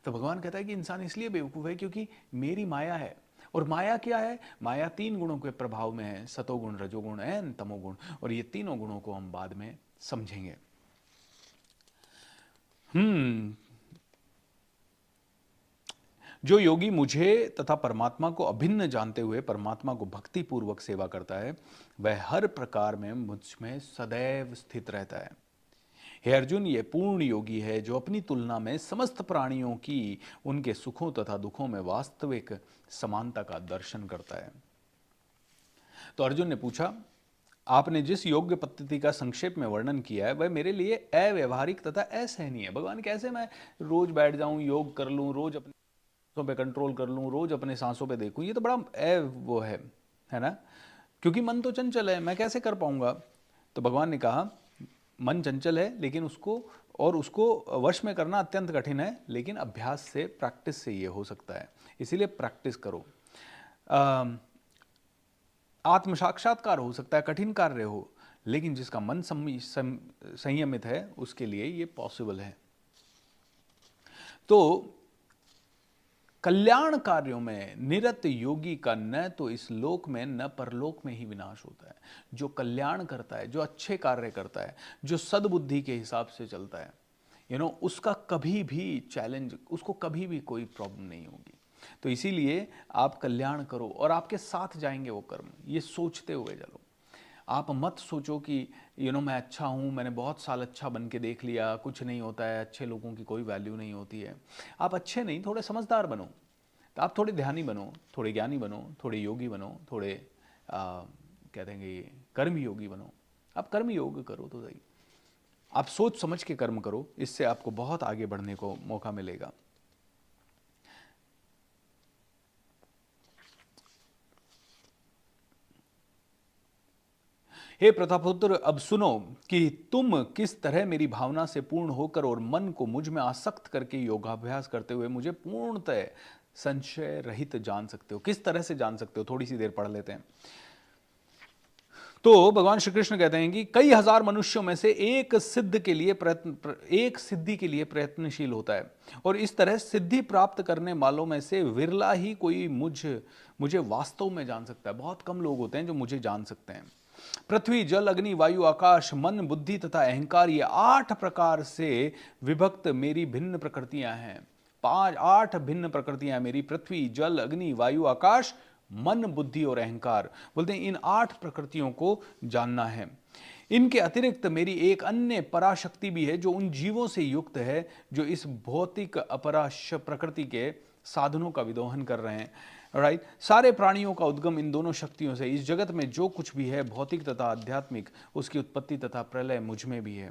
तो भगवान कहता है कि इंसान इसलिए बेवकूफ है क्योंकि मेरी माया है। और माया क्या है, माया 3 गुणों के प्रभाव में है, सतोगुण, रजोगुण एंड तमोगुण, और ये तीनों गुणों को हम बाद में समझेंगे। जो योगी मुझे तथा परमात्मा को अभिन्न जानते हुए परमात्मा को भक्ति पूर्वक सेवा करता है, वह हर प्रकार में मुझ में सदैव स्थित रहता है। हे अर्जुन, ये पूर्ण योगी है जो अपनी तुलना में समस्त प्राणियों की उनके सुखों तथा दुखों में वास्तविक समानता का दर्शन करता है। तो अर्जुन ने पूछा, आपने जिस योग्य पद्धति का संक्षेप में वर्णन किया है वह मेरे लिए अव्यवहारिक तथा असहनीय है। भगवान कैसे मैं रोज बैठ जाऊं, योग कर लूं, रोज अपने सांसों पे कंट्रोल कर लूं, रोज अपने सांसों पे देखूं, ये तो बड़ा वो है ना, क्योंकि मन तो चंचल है, मैं कैसे कर पाऊंगा। तो भगवान ने कहा मन चंचल है लेकिन उसको वश में करना अत्यंत कठिन है, लेकिन अभ्यास से, प्रैक्टिस से ये हो सकता है, इसीलिए प्रैक्टिस करो। आत्म साक्षात्कार हो सकता है, कठिन कार्य हो, लेकिन जिसका मन संयमित है उसके लिए ये पॉसिबल है। तो कल्याण कार्यों में निरत योगी का न तो इस लोक में न परलोक में ही विनाश होता है। जो कल्याण करता है, जो अच्छे कार्य करता है, जो सद्बुद्धि के हिसाब से चलता है, उसका कभी भी चैलेंज, उसको कभी भी कोई प्रॉब्लम नहीं होगी। तो इसीलिए आप कल्याण करो और आपके साथ जाएंगे वो कर्म, ये सोचते हुए चलो। आप मत सोचो कि मैं अच्छा हूँ, मैंने बहुत साल अच्छा बन के देख लिया, कुछ नहीं होता है, अच्छे लोगों की कोई वैल्यू नहीं होती है। आप अच्छे नहीं, थोड़े समझदार बनो, तो आप थोड़े ध्यानी बनो, थोड़े ज्ञानी बनो, थोड़े योगी बनो, थोड़े कहते हैं ये कर्म योगी बनो। आप कर्म योग करो तो सही, आप सोच समझ के कर्म करो, इससे आपको बहुत आगे बढ़ने को मौका मिलेगा। हे प्रतापपुत्र, अब सुनो कि तुम किस तरह मेरी भावना से पूर्ण होकर और मन को मुझ में आसक्त करके योगाभ्यास करते हुए मुझे पूर्णतः संशय रहित जान सकते हो। किस तरह से जान सकते हो, थोड़ी सी देर पढ़ लेते हैं। तो भगवान श्री कृष्ण कहते हैं कि कई हजार मनुष्यों में से एक सिद्धि के लिए प्रयत्नशील होता है, और इस तरह सिद्धि प्राप्त करने वालों में से विरला ही कोई मुझे वास्तव में जान सकता है। बहुत कम लोग होते हैं जो मुझे जान सकते हैं। पृथ्वी, जल, अग्नि, वायु, आकाश, मन, बुद्धि तथा अहंकार, ये 8 प्रकार से विभक्त मेरी भिन्न प्रकृतियां हैं। 8 भिन्न प्रकृतियां मेरी, पृथ्वी, जल, अग्नि, वायु, आकाश, मन, बुद्धि और अहंकार। बोलते हैं इन 8 प्रकृतियों को जानना है। इनके अतिरिक्त मेरी एक अन्य पराशक्ति भी है जो उन जीवों से युक्त है जो इस भौतिक अपराश प्रकृति के साधनों का विदोहन कर रहे हैं। राइट, सारे प्राणियों का उद्गम इन दोनों शक्तियों से। इस जगत में जो कुछ भी है भौतिक तथा आध्यात्मिक, उसकी उत्पत्ति तथा प्रलय मुझ में भी है।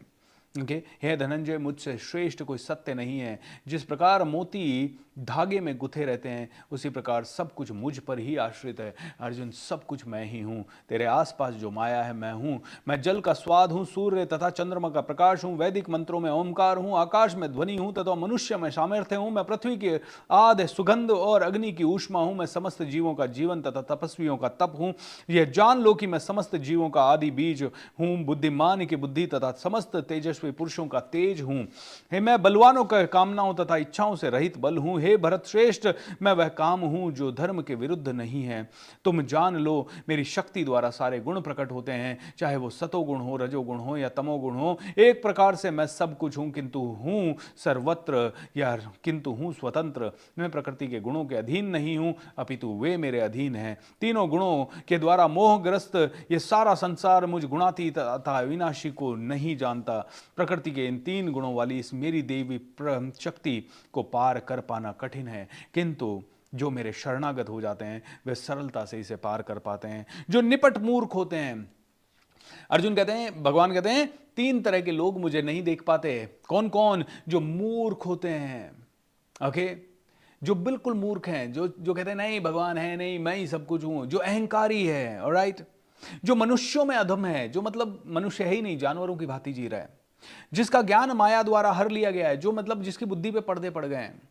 ओके, हे धनंजय, मुझसे श्रेष्ठ कोई सत्य नहीं है। जिस प्रकार मोती धागे में गुथे रहते हैं, उसी प्रकार सब कुछ मुझ पर ही आश्रित है। अर्जुन, सब कुछ मैं ही हूँ। तेरे आसपास जो माया है मैं हूँ। मैं जल का स्वाद हूँ, सूर्य तथा चंद्रमा का प्रकाश हूँ, वैदिक मंत्रों में ओमकार हूँ, आकाश में ध्वनि हूँ तथा मनुष्य में सामर्थ्य हूँ। मैं पृथ्वी की आद सुगंध और अग्नि की ऊष्मा हूँ। मैं समस्त जीवों का जीवन तथा तपस्वियों का तप हूँ। यह जान लो कि मैं समस्त जीवों का आदि बीज हूँ, बुद्धिमान की बुद्धि तथा समस्त तेजस्वी पुरुषों का तेज हूँ। हे मैं बलवानों के कामनाओं तथा इच्छाओं से रहित बल हूँ। हे भरत श्रेष्ठ, मैं वह काम हूँ जो धर्म के विरुद्ध नहीं है। तुम जान लो, मेरी शक्ति द्वारा सारे गुण प्रकट होते हैं, चाहे वो सतोगुण हो, रजोगुण हो या तमोगुण हो। एक प्रकार से मैं सब कुछ हूँ, किंतु हूँ सर्वत्र, या किंतु हूँ स्वतंत्र। मैं प्रकृति के गुणों के अधीन नहीं हूँ, अपितु वे मेरे अधीन हैं। तीनों गुणों के द्वारा मोहग्रस्त ये सारा संसार मुझ गुणातीत तथा अविनाशी को नहीं जानता। प्रकृति के इन तीन गुणों वाली इस मेरी देवी शक्ति को पार कर पाना कठिन है, किंतु जो मेरे शरणागत हो जाते हैं वे सरलता से इसे पार कर पाते हैं। जो निपट मूर्ख होते हैं, अर्जुन कहते हैं, भगवान कहते हैं, तीन तरह के लोग मुझे नहीं देख पाते। कौन कौन? जो मूर्ख होते हैं, ओके, जो बिल्कुल मूर्ख हैं, जो कहते हैं नहीं भगवान है नहीं, मैं ही सब कुछ हूं, जो अहंकारी है, ऑलराइट, जो मनुष्यों में अधम है, जो मतलब मनुष्य है ही नहीं, जानवरों की भांति जी रहा है, जिसका ज्ञान माया द्वारा हर लिया गया है, जो मतलब जिसकी बुद्धि पे पर्दे पड़ गए हैं।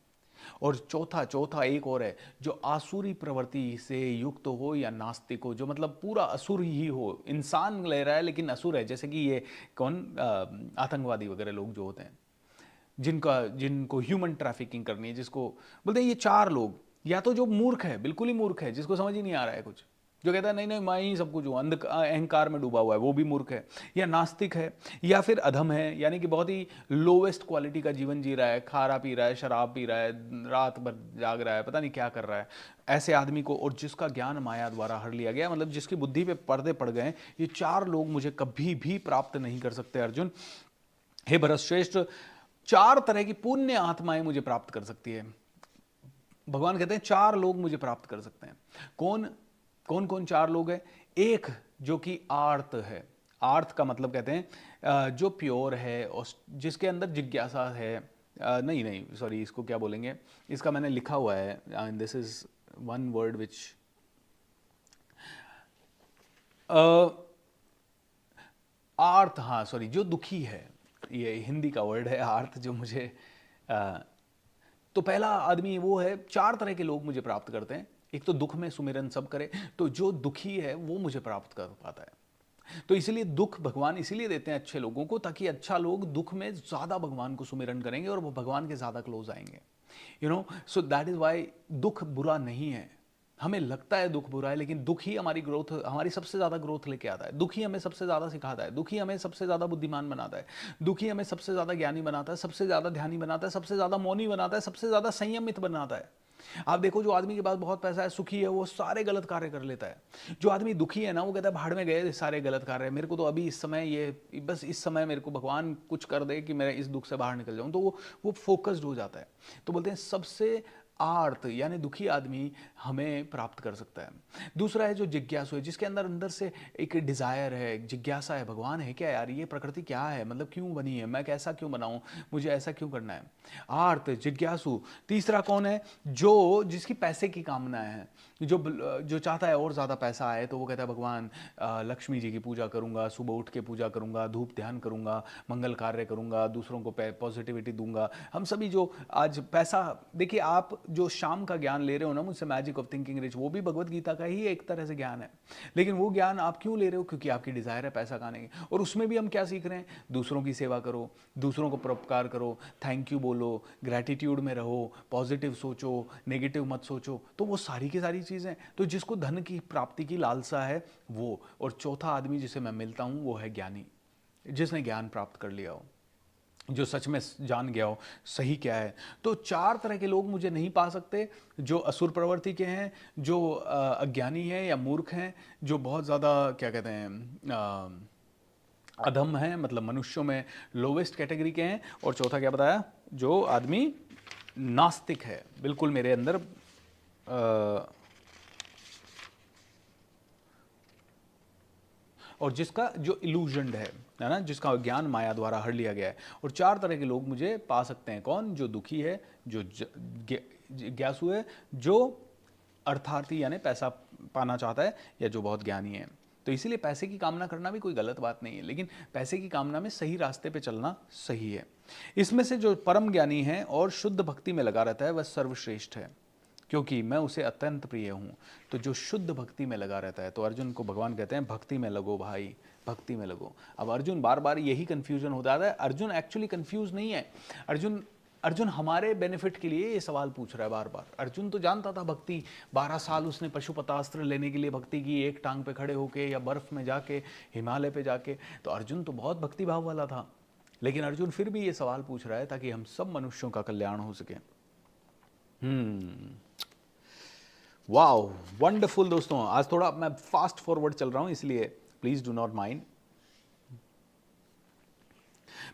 और चौथा एक और है, जो आसुरी प्रवृत्ति से युक्त हो या नास्तिक हो, जो मतलब पूरा असुर ही हो, इंसान ले रहा है लेकिन असुर है। जैसे कि ये कौन, आतंकवादी वगैरह लोग जो होते हैं, जिनको ह्यूमन ट्रैफिकिंग करनी है, जिसको बोलते हैं ये चार लोग, या तो जो मूर्ख है, बिल्कुल ही मूर्ख है, जिसको समझ ही नहीं आ रहा है कुछ, जो कहता है नहीं नहीं मैं ही सब कुछ हूँ, अहंकार में डूबा हुआ है, वो भी मूर्ख है, या नास्तिक है, या फिर अधम है, यानी कि बहुत ही लोवेस्ट क्वालिटी का जीवन जी रहा है, खा रहा पी रहा है, शराब पी रहा है, रात भर जाग रहा है, पता नहीं क्या कर रहा है, ऐसे आदमी को, और जिसका ज्ञान माया द्वारा हर लिया गया, मतलब जिसकी बुद्धि पे पर्दे पड़ गए, ये चार लोग मुझे कभी भी प्राप्त नहीं कर सकते अर्जुन। हे भरत श्रेष्ठ, चार तरह की पुण्य आत्माएं मुझे प्राप्त कर सकती है। भगवान कहते हैं चार लोग मुझे प्राप्त कर सकते हैं। कौन कौन कौन चार लोग हैं? एक जो कि आर्त है, आर्थ का मतलब कहते हैं जो प्योर है और जिसके अंदर जिज्ञासा है, नहीं नहीं सॉरी, इसको क्या बोलेंगे, इसका मैंने लिखा हुआ है, this is one word which, आर्थ, हाँ सॉरी, जो दुखी है, ये हिंदी का वर्ड है आर्थ, जो मुझे तो पहला आदमी वो है, चार तरह के लोग मुझे प्राप्त करते हैं। एक तो दुख में सुमिरन सब करे, तो जो दुखी है वो मुझे प्राप्त कर पाता है। तो इसलिए दुख भगवान इसीलिए देते हैं अच्छे लोगों को, ताकि अच्छा लोग दुख में ज्यादा भगवान को सुमिरन करेंगे और वो भगवान के ज्यादा क्लोज आएंगे, you know. So that is why दुख बुरा नहीं है। हमें लगता है दुख बुरा है, लेकिन दुख ही हमारी ग्रोथ, हमारी सबसे ज्यादा ग्रोथ लेके आता है। दुख ही हमें सबसे ज्यादा सिखाता है, दुख ही हमें सबसे ज्यादा बुद्धिमान बनाता है, दुख ही हमें सबसे ज्यादा ज्ञानी बनाता है, सबसे ज्यादा ध्यानी बनाता है, सबसे ज्यादा मौनी बनाता है, सबसे ज्यादा संयमित बनाता है। आप देखो, जो आदमी के पास बहुत पैसा है, सुखी है, वो सारे गलत कार्य कर लेता है। जो आदमी दुखी है ना, वो कहता है भाड़ में गए सारे गलत कार्य, मेरे को तो अभी इस समय ये, बस इस समय मेरे को भगवान कुछ कर दे कि मैं इस दुख से बाहर निकल जाऊं, तो वो फोकस्ड हो जाता है। तो बोलते हैं सबसे आर्त यानी दुखी आदमी हमें प्राप्त कर सकता है। दूसरा है जो जिज्ञासु है, जिसके अंदर अंदर से एक डिजायर है, एक जिज्ञासा है, भगवान है क्या यार, ये प्रकृति क्या है, मतलब क्यों बनी है, मैं कैसा क्यों बनाऊं, मुझे ऐसा क्यों करना है, आर्त जिज्ञासु। तीसरा कौन है? जो जिसकी पैसे की कामना है, जो चाहता है और ज्यादा पैसा आए, तो वो कहता है भगवान लक्ष्मी जी की पूजा करूंगा, सुबह उठ के पूजा करूंगा, धूप ध्यान करूंगा, मंगल कार्य करूंगा, दूसरों को पॉजिटिविटी दूंगा। हम सभी जो आज पैसा, देखिए आप जो शाम का ज्ञान ले रहे हो ना मुझसे, मैजिक ऑफ थिंकिंग रिच, वो भी भगवत गीता का ही एक तरह से ज्ञान है। लेकिन वो ज्ञान आप क्यों ले रहे हो? क्योंकि आपकी डिजायर है पैसा खाने की। और उसमें भी हम क्या सीख रहे हैं? दूसरों की सेवा करो, दूसरों को परोपकार करो, थैंक यू बोलो, ग्रैटिट्यूड में रहो, पॉजिटिव सोचो, नेगेटिव मत सोचो। तो वो सारी की सारी चीजें, तो जिसको धन की प्राप्ति की लालसा है वो। और चौथा आदमी जिसे मैं मिलता हूं वो है ज्ञानी, जिसने ज्ञान प्राप्त कर लिया हो, जो सच में जान गया हो सही क्या है। तो चार तरह के लोग मुझे नहीं पा सकते, जो असुर प्रवृत्ति के हैं, जो अज्ञानी हैं या मूर्ख हैं, जो बहुत ज़्यादा क्या कहते हैं अधम हैं, मतलब मनुष्यों में लोवेस्ट कैटेगरी के हैं, और चौथा क्या बताया? जो आदमी नास्तिक है, बिल्कुल मेरे अंदर और जिसका जो इल्यूजन्ड है, है ना, जिसका ज्ञान माया द्वारा हर लिया गया है। और 4 तरह के लोग मुझे पा सकते हैं। कौन? जो दुखी है, जो जिज्ञासु है, जो अर्थार्थी यानी पैसा पाना चाहता है, या जो बहुत ज्ञानी है। तो इसीलिए पैसे की कामना करना भी कोई गलत बात नहीं है, लेकिन पैसे की कामना में सही रास्ते पे चलना सही है। इसमें से जो परम ज्ञानी है और शुद्ध भक्ति में लगा रहता है वह सर्वश्रेष्ठ है, क्योंकि मैं उसे अत्यंत प्रिय हूँ। तो जो शुद्ध भक्ति में लगा रहता है, तो अर्जुन को भगवान कहते हैं भक्ति में लगो भाई, भक्ति में लगो। अब अर्जुन बार बार यही कन्फ्यूजन होता है। अर्जुन एक्चुअली कन्फ्यूज नहीं है। अर्जुन हमारे बेनिफिट के लिए ये सवाल पूछ रहा है बार बार। अर्जुन तो जानता था भक्ति, 12 साल उसने पशुपतास्त्र लेने के लिए भक्ति की, एक टांग पे खड़े होके या बर्फ में जाके, हिमालय पे जाके। तो अर्जुन तो बहुत भक्ति भाव वाला था, लेकिन अर्जुन फिर भी ये सवाल पूछ रहा है ताकि हम सब मनुष्यों का कल्याण हो सके। वाओ, वंडरफुल दोस्तों। आज थोड़ा मैं फास्ट फॉरवर्ड चल रहा हूं, इसलिए प्लीज डू नॉट माइंड।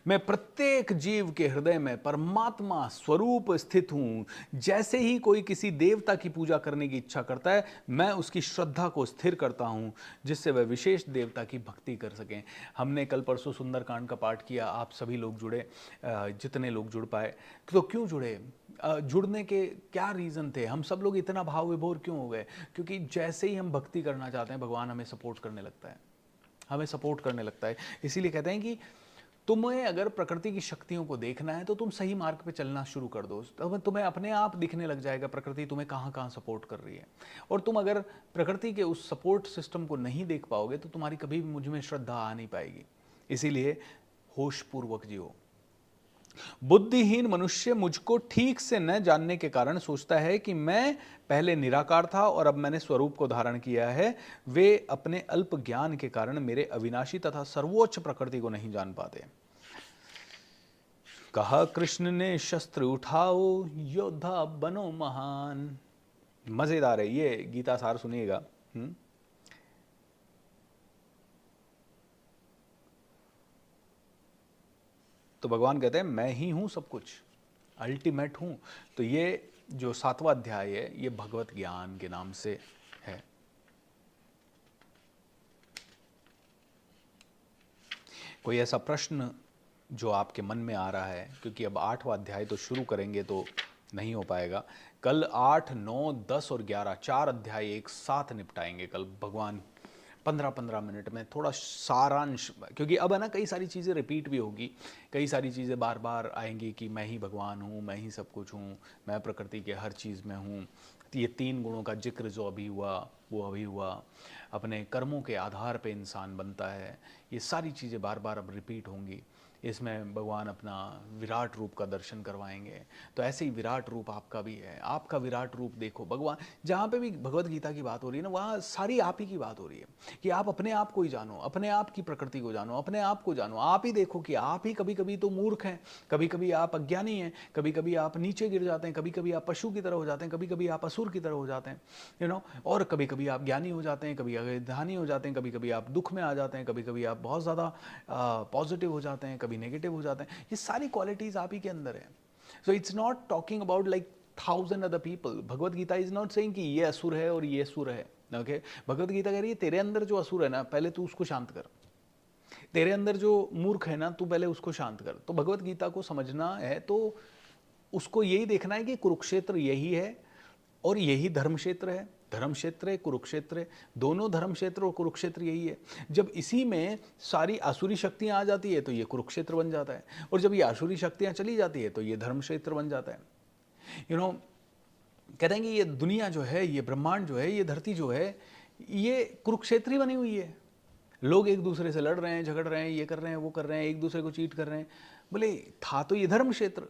मैं प्रत्येक जीव के हृदय में परमात्मा स्वरूप स्थित हूं। जैसे ही कोई किसी देवता की पूजा करने की इच्छा करता है, मैं उसकी श्रद्धा को स्थिर करता हूं, जिससे वह विशेष देवता की भक्ति कर सकें। हमने कल परसों सुंदरकांड का पाठ किया, आप सभी लोग जुड़े, जितने लोग जुड़ पाए। तो क्यों जुड़े? जुड़ने के क्या रीज़न थे? हम सब लोग इतना भाव विभोर क्यों हो गए? क्योंकि जैसे ही हम भक्ति करना चाहते हैं, भगवान हमें सपोर्ट करने लगता है, हमें सपोर्ट करने लगता है। इसीलिए कहते हैं कि तुम्हें अगर प्रकृति की शक्तियों को देखना है तो तुम सही मार्ग पे चलना शुरू कर दो। तो तुम्हें अपने आप दिखने लग जाएगा प्रकृति तुम्हें कहाँ कहाँ सपोर्ट कर रही है। और तुम अगर प्रकृति के उस सपोर्ट सिस्टम को नहीं देख पाओगे तो तुम्हारी कभी भी मुझ में श्रद्धा आ नहीं पाएगी। इसीलिए होशपूर्वक जियो। बुद्धिहीन मनुष्य मुझको ठीक से न जानने के कारण सोचता है कि मैं पहले निराकार था और अब मैंने स्वरूप को धारण किया है। वे अपने अल्प ज्ञान के कारण मेरे अविनाशी तथा सर्वोच्च प्रकृति को नहीं जान पाते। कहा कृष्ण ने शस्त्र उठाओ, योद्धा बनो महान। मजेदार है ये गीता सार, सुनिएगा। तो भगवान कहते हैं मैं ही हूं सब कुछ, अल्टीमेट हूं। तो ये जो 7वां अध्याय है ये भगवत ज्ञान के नाम से है। कोई ऐसा प्रश्न जो आपके मन में आ रहा है? क्योंकि अब 8वां अध्याय तो शुरू करेंगे तो नहीं हो पाएगा। कल 8, 9, 10 और 11 4 अध्याय एक साथ निपटाएंगे कल भगवान 15-15 मिनट में, थोड़ा सारांश। क्योंकि अब है ना, कई सारी चीज़ें रिपीट भी होगी, कई सारी चीज़ें बार बार आएंगी कि मैं ही भगवान हूँ, मैं ही सब कुछ हूँ, मैं प्रकृति के हर चीज़ में हूँ। ये 3 गुणों का जिक्र जो अभी हुआ वो अभी हुआ। अपने कर्मों के आधार पे इंसान बनता है। ये सारी चीज़ें बार बार अब रिपीट होंगी। इसमें भगवान अपना विराट रूप का दर्शन करवाएंगे। तो ऐसे ही विराट रूप आपका भी है। आपका विराट रूप देखो। भगवान जहाँ पे भी भगवत गीता की बात हो रही है ना, वहाँ सारी आप ही की बात हो रही है कि आप अपने आप को ही जानो, अपने आप की प्रकृति को जानो, अपने आप को जानो। आप ही देखो कि आप ही कभी कभी तो मूर्ख हैं, कभी कभी आप अज्ञानी हैं, कभी कभी आप नीचे गिर जाते हैं, कभी कभी आप पशु की तरह हो जाते हैं, कभी कभी आप असुर की तरह हो जाते हैं, और कभी कभी आप ज्ञानी हो जाते हैं, कभी ध्यानी हो जाते हैं, कभी कभी आप दुख में आ जाते हैं, कभी कभी आप बहुत ज़्यादा पॉजिटिव हो जाते हैं, कभी नेगेटिव हो जाते हैं। ये सारी क्वालिटीज आप ही के अंदर है। So it's not talking about like 1000 other people. Bhagavad Gita is not saying कि ये असुर है और ये असुर है। ओके, भगवत गीता कह रही है तेरे अंदर जो असुर है ना, पहले तू उसको शांत कर। तेरे अंदर जो मूर्ख है ना, तू पहले उसको शांत कर। तो भगवत गीता को समझना है तो उसको यही देखना है कि कुरुक्षेत्र यही है और यही धर्म क्षेत्र है। धर्म क्षेत्र है, कुरुक्षेत्र है, दोनों धर्म क्षेत्र और कुरुक्षेत्र यही है। जब इसी में सारी आसुरी शक्तियां आ जाती है तो ये कुरुक्षेत्र बन जाता है, और जब ये आसुरी शक्तियां चली जाती है तो ये धर्म क्षेत्र बन जाता है। कहते हैं कि ये दुनिया जो है, ये ब्रह्मांड जो है, ये धरती जो है, ये कुरुक्षेत्र ही बनी हुई है। लोग एक दूसरे से लड़ रहे हैं, झगड़ रहे हैं, ये कर रहे हैं, वो कर रहे हैं, एक दूसरे को चीट कर रहे हैं। बोले था तो ये धर्म क्षेत्र,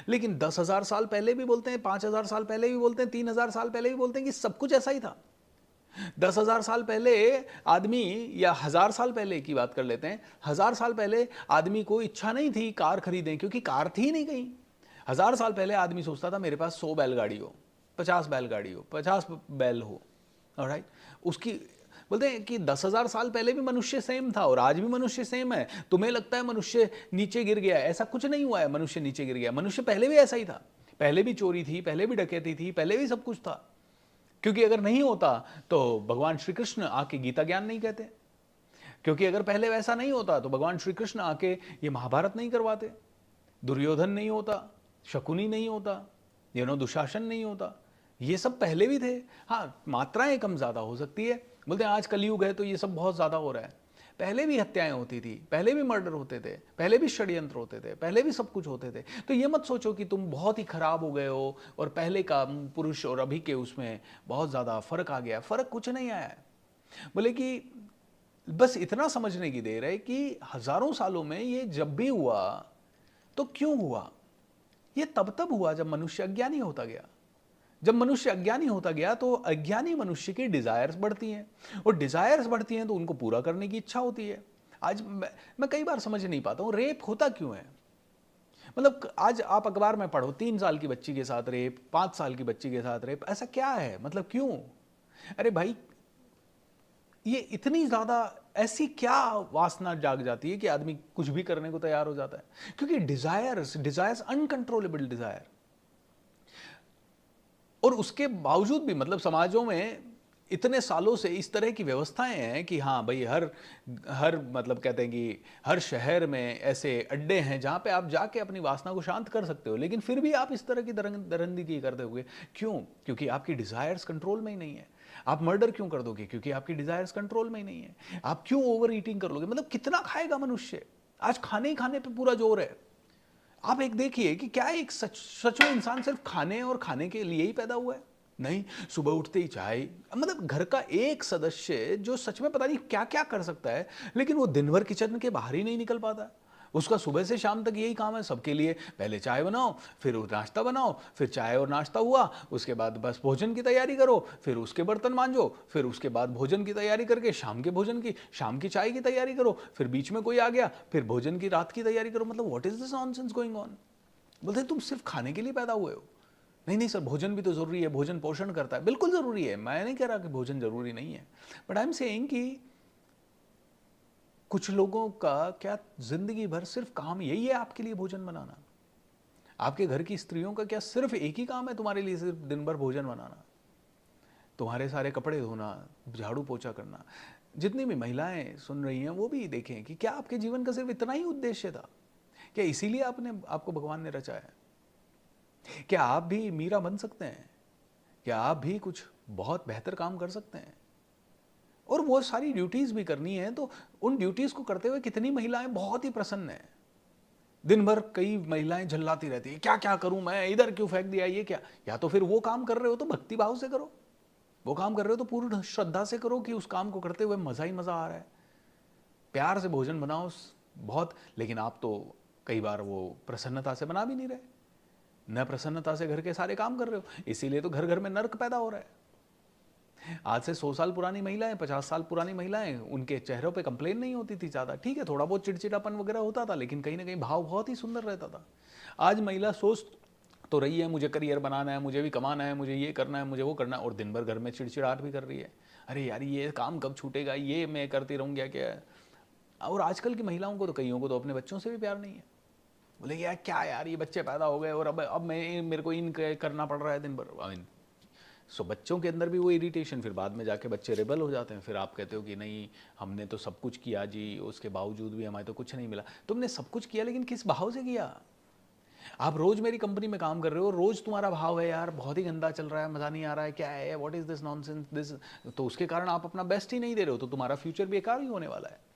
लेकिन 10,000 साल पहले भी बोलते हैं, 5,000 साल पहले भी बोलते हैं, 3,000 साल पहले भी बोलते हैं कि सब कुछ ऐसा ही था। 10,000 साल पहले आदमी, या 1,000 साल पहले की बात कर लेते हैं, 1,000 साल पहले आदमी को इच्छा नहीं थी कार खरीदें, क्योंकि कार थी नहीं कहीं। 1,000 साल पहले आदमी सोचता था मेरे पास 100 बैलगाड़ी हो, 50 बैलगाड़ी हो, 50 बैल हो। ऑलराइट, उसकी बोलते हैं कि 10,000 साल पहले भी मनुष्य सेम था और आज भी मनुष्य सेम है। तुम्हें लगता है मनुष्य नीचे गिर गया, ऐसा कुछ नहीं हुआ है। मनुष्य नीचे गिर गया, मनुष्य पहले भी ऐसा ही था। पहले भी चोरी थी, पहले भी डकैती थी, पहले भी सब कुछ था। क्योंकि अगर नहीं होता तो भगवान श्री कृष्ण आके गीता ज्ञान नहीं कहते। क्योंकि अगर पहले वैसा नहीं होता तो भगवान श्री कृष्ण आके ये महाभारत नहीं करवाते, दुर्योधन नहीं होता, शकुनी नहीं होता, दुशासन नहीं होता। ये सब पहले भी थे। हाँ, मात्राएं कम ज़्यादा हो सकती है। बोलते हैं आज कलयुग है तो ये सब बहुत ज़्यादा हो रहा है। पहले भी हत्याएं होती थी, पहले भी मर्डर होते थे, पहले भी षड्यंत्र होते थे, पहले भी सब कुछ होते थे। तो ये मत सोचो कि तुम बहुत ही खराब हो गए हो और पहले का पुरुष और अभी के उसमें बहुत ज़्यादा फर्क आ गया। फर्क कुछ नहीं आया है। बोले कि बस इतना समझने की देर है कि हजारों सालों में ये जब भी हुआ तो क्यों हुआ? ये तब हुआ जब मनुष्य अज्ञानी होता गया। जब मनुष्य अज्ञानी होता गया तो अज्ञानी मनुष्य की डिजायर्स बढ़ती हैं, और डिजायर्स बढ़ती हैं तो उनको पूरा करने की इच्छा होती है। आज मैं कई बार समझ नहीं पाता हूं रेप होता क्यों है। मतलब आज आप अखबार में पढ़ो 3 साल की बच्ची के साथ रेप, 5 साल की बच्ची के साथ रेप, ऐसा क्या है? मतलब क्यों? अरे भाई, ये इतनी ज्यादा ऐसी क्या वासना जाग जाती है कि आदमी कुछ भी करने को तैयार हो जाता है? क्योंकि डिजायर्स डिजायर्स अनकंट्रोलेबल डिजायर। और उसके बावजूद भी मतलब समाजों में इतने सालों से इस तरह की व्यवस्थाएं हैं कि हाँ भाई, हर हर मतलब कहते हैं कि हर शहर में ऐसे अड्डे हैं जहाँ पे आप जाके अपनी वासना को शांत कर सकते हो, लेकिन फिर भी आप इस तरह की दरंदगी कर दोगे। क्यों? क्योंकि आपकी डिजायर्स कंट्रोल में ही नहीं है। आप मर्डर क्यों कर दोगे? क्योंकि आपकी डिजायर्स कंट्रोल में ही नहीं है। आप क्यों ओवर ईटिंग कर लोगे? मतलब कितना खाएगा मनुष्य? आज खाने ही खाने पे पूरा जोर है। आप एक देखिए कि क्या एक सच में इंसान सिर्फ खाने और खाने के लिए ही पैदा हुआ है? नहीं, सुबह उठते ही चाय, मतलब घर का एक सदस्य जो सच में पता नहीं क्या क्या कर सकता है, लेकिन वो दिन भर किचन के बाहर ही नहीं निकल पाता। उसका सुबह से शाम तक यही काम है सबके लिए, पहले चाय बनाओ, फिर नाश्ता बनाओ, फिर चाय और नाश्ता हुआ, उसके बाद बस भोजन की तैयारी करो, फिर उसके बर्तन मांजो, फिर उसके बाद भोजन की तैयारी करके शाम के भोजन की, शाम की चाय की तैयारी करो, फिर बीच में कोई आ गया, फिर भोजन की रात की तैयारी करो। मतलब what is this nonsense going on? बोलते तुम सिर्फ खाने के लिए पैदा हुए हो? नहीं नहीं सर, भोजन भी तो जरूरी है, भोजन पोषण करता है। बिल्कुल जरूरी है, मैं नहीं कह रहा कि भोजन जरूरी नहीं है, बट आई एम सेइंग कि कुछ लोगों का क्या जिंदगी भर सिर्फ काम यही है आपके लिए भोजन बनाना? आपके घर की स्त्रियों का क्या सिर्फ एक ही काम है तुम्हारे लिए, सिर्फ दिन भर भोजन बनाना, तुम्हारे सारे कपड़े धोना, झाड़ू पोछा करना? जितनी भी महिलाएं सुन रही हैं वो भी देखें कि क्या आपके जीवन का सिर्फ इतना ही उद्देश्य था? क्या इसीलिए आपको भगवान ने रचा है? क्या आप भी मीरा बन सकते हैं? क्या आप भी कुछ बहुत बेहतर काम कर सकते हैं? और वो सारी ड्यूटीज भी करनी है, तो उन ड्यूटीज को करते हुए कितनी महिलाएं बहुत ही प्रसन्न हैं। दिन भर कई महिलाएं झल्लाती रहती है, क्या क्या करूं मैं, इधर क्यों फेंक दिया, ये क्या? या तो फिर वो काम कर रहे हो तो भक्ति भाव से करो, वो काम कर रहे हो तो पूर्ण श्रद्धा से करो कि उस काम को करते हुए मजा ही मजा आ रहा है। प्यार से भोजन बनाओ बहुत, लेकिन आप तो कई बार वो प्रसन्नता से बना भी नहीं रहे, न प्रसन्नता से घर के सारे काम कर रहे हो, इसीलिए तो घर घर में नर्क पैदा हो रहा है। आज से 100 साल पुरानी महिलाएं, 50 साल पुरानी महिलाएं, उनके चेहरों पे कंप्लेन नहीं होती थी ज्यादा, ठीक है थोड़ा बहुत चिड़चिड़ापन वगैरह होता था, लेकिन कहीं ना कहीं भाव बहुत ही सुंदर रहता था। आज महिला सोच तो रही है मुझे करियर बनाना है, मुझे भी कमाना है, मुझे ये करना है, मुझे वो करना है, और दिन भर घर में चिड़चिड़ाहट भी कर रही है। अरे यार ये काम कब छूटेगा, ये मैं करती रहूँगी क्या? और आजकल की महिलाओं को तो कईयों को तो अपने बच्चों से भी प्यार नहीं है। बोले यार क्या यार, ये बच्चे पैदा हो गए और अब मैं मेरे को इन करना पड़ रहा है दिन भर। आई मीन सो बच्चों के अंदर भी वो इरिटेशन, फिर बाद में जाके बच्चे रेबल हो जाते हैं। फिर आप कहते हो कि नहीं हमने तो सब कुछ किया जी, उसके बावजूद भी हमें तो कुछ नहीं मिला। तुमने सब कुछ किया लेकिन किस भाव से किया? आप रोज मेरी कंपनी में काम कर रहे हो, रोज तुम्हारा भाव है यार बहुत ही गंदा चल रहा है, मजा नहीं आ रहा है, क्या है, what is this nonsense this, तो उसके कारण आप अपना बेस्ट ही नहीं दे रहे हो, तो तुम्हारा फ्यूचर बेकार ही होने वाला है।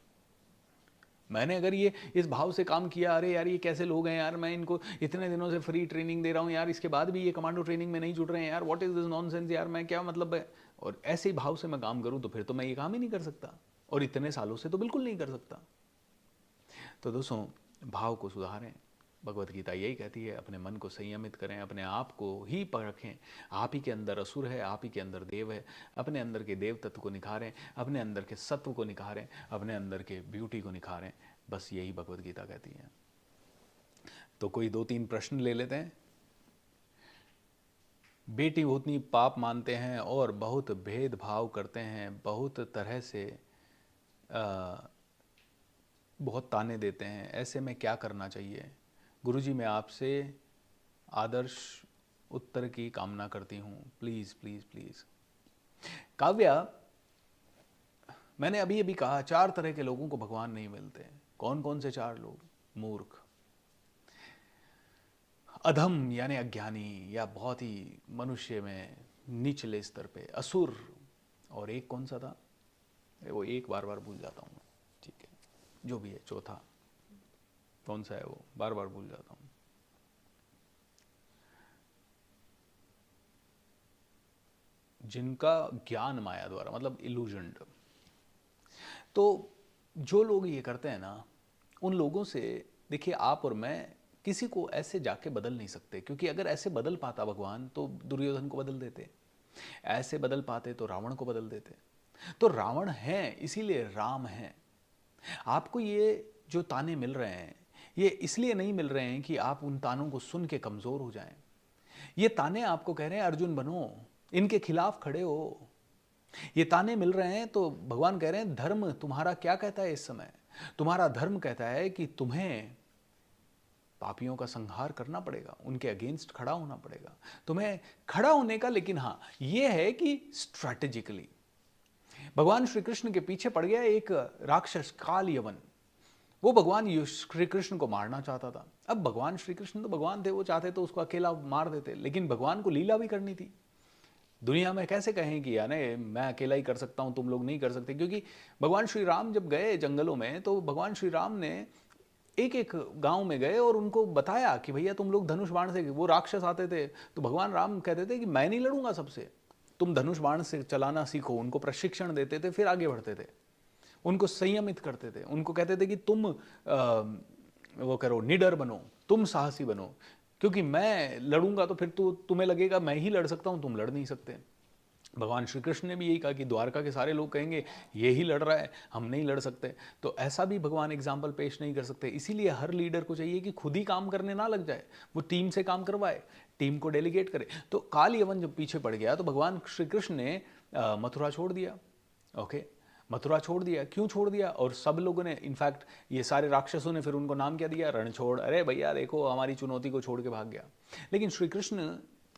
मैंने अगर ये इस भाव से काम किया, अरे यार ये कैसे लोग हैं यार, मैं इनको इतने दिनों से फ्री ट्रेनिंग दे रहा हूँ यार, इसके बाद भी ये कमांडो ट्रेनिंग में नहीं जुड़ रहे हैं यार, व्हाट इज दिस नॉनसेंस यार, मैं क्या मतलब है, और ऐसे ही भाव से मैं काम करूँ तो फिर तो मैं ये काम ही नहीं कर सकता, और इतने सालों से तो बिल्कुल नहीं कर सकता। तो दोस्तों, भाव को सुधारें। भगवत गीता यही कहती है, अपने मन को संयमित करें, अपने आप को ही परखें। आप ही के अंदर असुर है, आप ही के अंदर देव है। अपने अंदर के देव तत्व को निखारें, अपने अंदर के सत्व को निखारें, अपने अंदर के ब्यूटी को निखारें। बस यही भगवत गीता कहती है। तो कोई 2-3 प्रश्न ले लेते हैं। बेटी उतनी पाप मानते हैं और बहुत भेदभाव करते हैं, बहुत तरह से बहुत ताने देते हैं, ऐसे में क्या करना चाहिए? गुरुजी मैं आपसे आदर्श उत्तर की कामना करती हूँ, प्लीज़ प्लीज़ प्लीज़। काव्या, मैंने अभी अभी कहा 4 तरह के लोगों को भगवान नहीं मिलते। कौन कौन से 4 लोग? मूर्ख, अधम यानी अज्ञानी या बहुत ही मनुष्य में निचले स्तर पे असुर, और एक कौन सा था, वो एक बार बार भूल जाता हूँ मैं, ठीक है, जो भी है, चौथा कौन सा है वो बार बार भूल जाता हूँ। जिनका ज्ञान माया द्वारा, मतलब इल्यूजन्ड। तो जो लोग ये करते हैं ना, उन लोगों से देखिए, आप और मैं किसी को ऐसे जाके बदल नहीं सकते, क्योंकि अगर ऐसे बदल पाता भगवान तो दुर्योधन को बदल देते, ऐसे बदल पाते तो रावण को बदल देते। तो रावण है इसीलिए राम है। आपको ये जो ताने मिल रहे हैं, ये इसलिए नहीं मिल रहे हैं कि आप उन तानों को सुन के कमजोर हो जाएं। ये ताने आपको कह रहे हैं अर्जुन बनो, इनके खिलाफ खड़े हो। ये ताने मिल रहे हैं तो भगवान कह रहे हैं धर्म तुम्हारा क्या कहता है इस समय? तुम्हारा धर्म कहता है कि तुम्हें पापियों का संहार करना पड़ेगा, उनके अगेंस्ट खड़ा होना पड़ेगा, तुम्हें खड़ा होने का। लेकिन हाँ, यह है कि स्ट्रैटेजिकली। भगवान श्री कृष्ण के पीछे पड़ गया एक राक्षस काल यवन। वो भगवान श्री कृष्ण को मारना चाहता था। अब भगवान श्री कृष्ण तो भगवान थे, वो चाहते तो उसको अकेला मार देते, लेकिन भगवान को लीला भी करनी थी। दुनिया में कैसे कहें कि यानी मैं अकेला ही कर सकता हूं, तुम लोग नहीं कर सकते? क्योंकि भगवान श्री राम जब गए जंगलों में तो भगवान श्री राम ने एक एक गांव में गए और उनको बताया कि भैया तुम लोग धनुष बाण से, वो राक्षस आते थे तो भगवान राम कहते थे कि मैं नहीं लड़ूंगा सबसे, तुम धनुष बाण से चलाना सीखो। उनको प्रशिक्षण देते थे, फिर आगे बढ़ते थे, उनको संयमित करते थे, उनको कहते थे कि तुम वो करो, निडर बनो, तुम साहसी बनो, क्योंकि मैं लड़ूंगा तो फिर तो तुम्हें लगेगा मैं ही लड़ सकता हूं, तुम लड़ नहीं सकते। भगवान श्री कृष्ण ने भी यही कहा कि द्वारका के सारे लोग कहेंगे ये ही लड़ रहा है, हम नहीं लड़ सकते। तो ऐसा भी भगवान एग्जाम्पल पेश नहीं कर सकते। इसीलिए हर लीडर को चाहिए कि खुद ही काम करने ना लग जाए, वो टीम से काम करवाए, टीम को डेलीगेट करे। तो काल यवन जब पीछे पड़ गया तो भगवान श्री कृष्ण ने मथुरा छोड़ दिया। ओके, मथुरा छोड़ दिया। क्यों छोड़ दिया? और सब लोगों ने, इनफैक्ट ये सारे राक्षसों ने फिर उनको नाम क्या दिया? रणछोड़। अरे भैया देखो, हमारी चुनौती को छोड़ के भाग गया। लेकिन श्री कृष्ण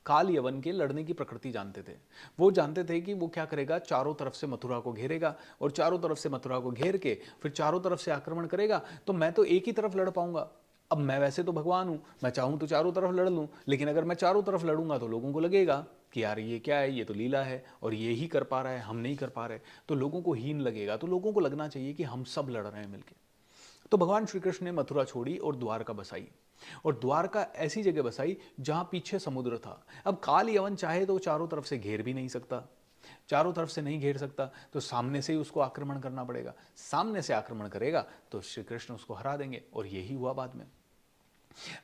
काल यवन के लड़ने की प्रकृति जानते थे। वो जानते थे कि वो क्या करेगा, चारों तरफ से मथुरा को घेरेगा, और चारों तरफ से मथुरा को घेर के फिर चारों तरफ से आक्रमण करेगा। तो मैं तो एक ही तरफ लड़ पाऊंगा। अब मैं वैसे तो भगवान हूं, मैं चाहूं तो चारों तरफ लड़ लूं, लेकिन अगर मैं चारों तरफ लड़ूंगा तो लोगों को लगेगा कि यार ये क्या है, ये तो लीला है और ये ही कर पा रहा है, हम नहीं कर पा रहे, तो लोगों को हीन लगेगा। तो लोगों को लगना चाहिए कि हम सब लड़ रहे हैं मिलकर। तो भगवान श्री कृष्ण ने मथुरा छोड़ी और द्वारका बसाई, और द्वारका ऐसी जगह बसाई जहां पीछे समुद्र था। अब काल यवन चाहे तो चारों तरफ से घेर भी नहीं सकता, चारों तरफ से नहीं घेर सकता, तो सामने से ही उसको आक्रमण करना पड़ेगा। सामने से आक्रमण करेगा तो श्री कृष्ण उसको हरा देंगे, और यही हुआ बाद में।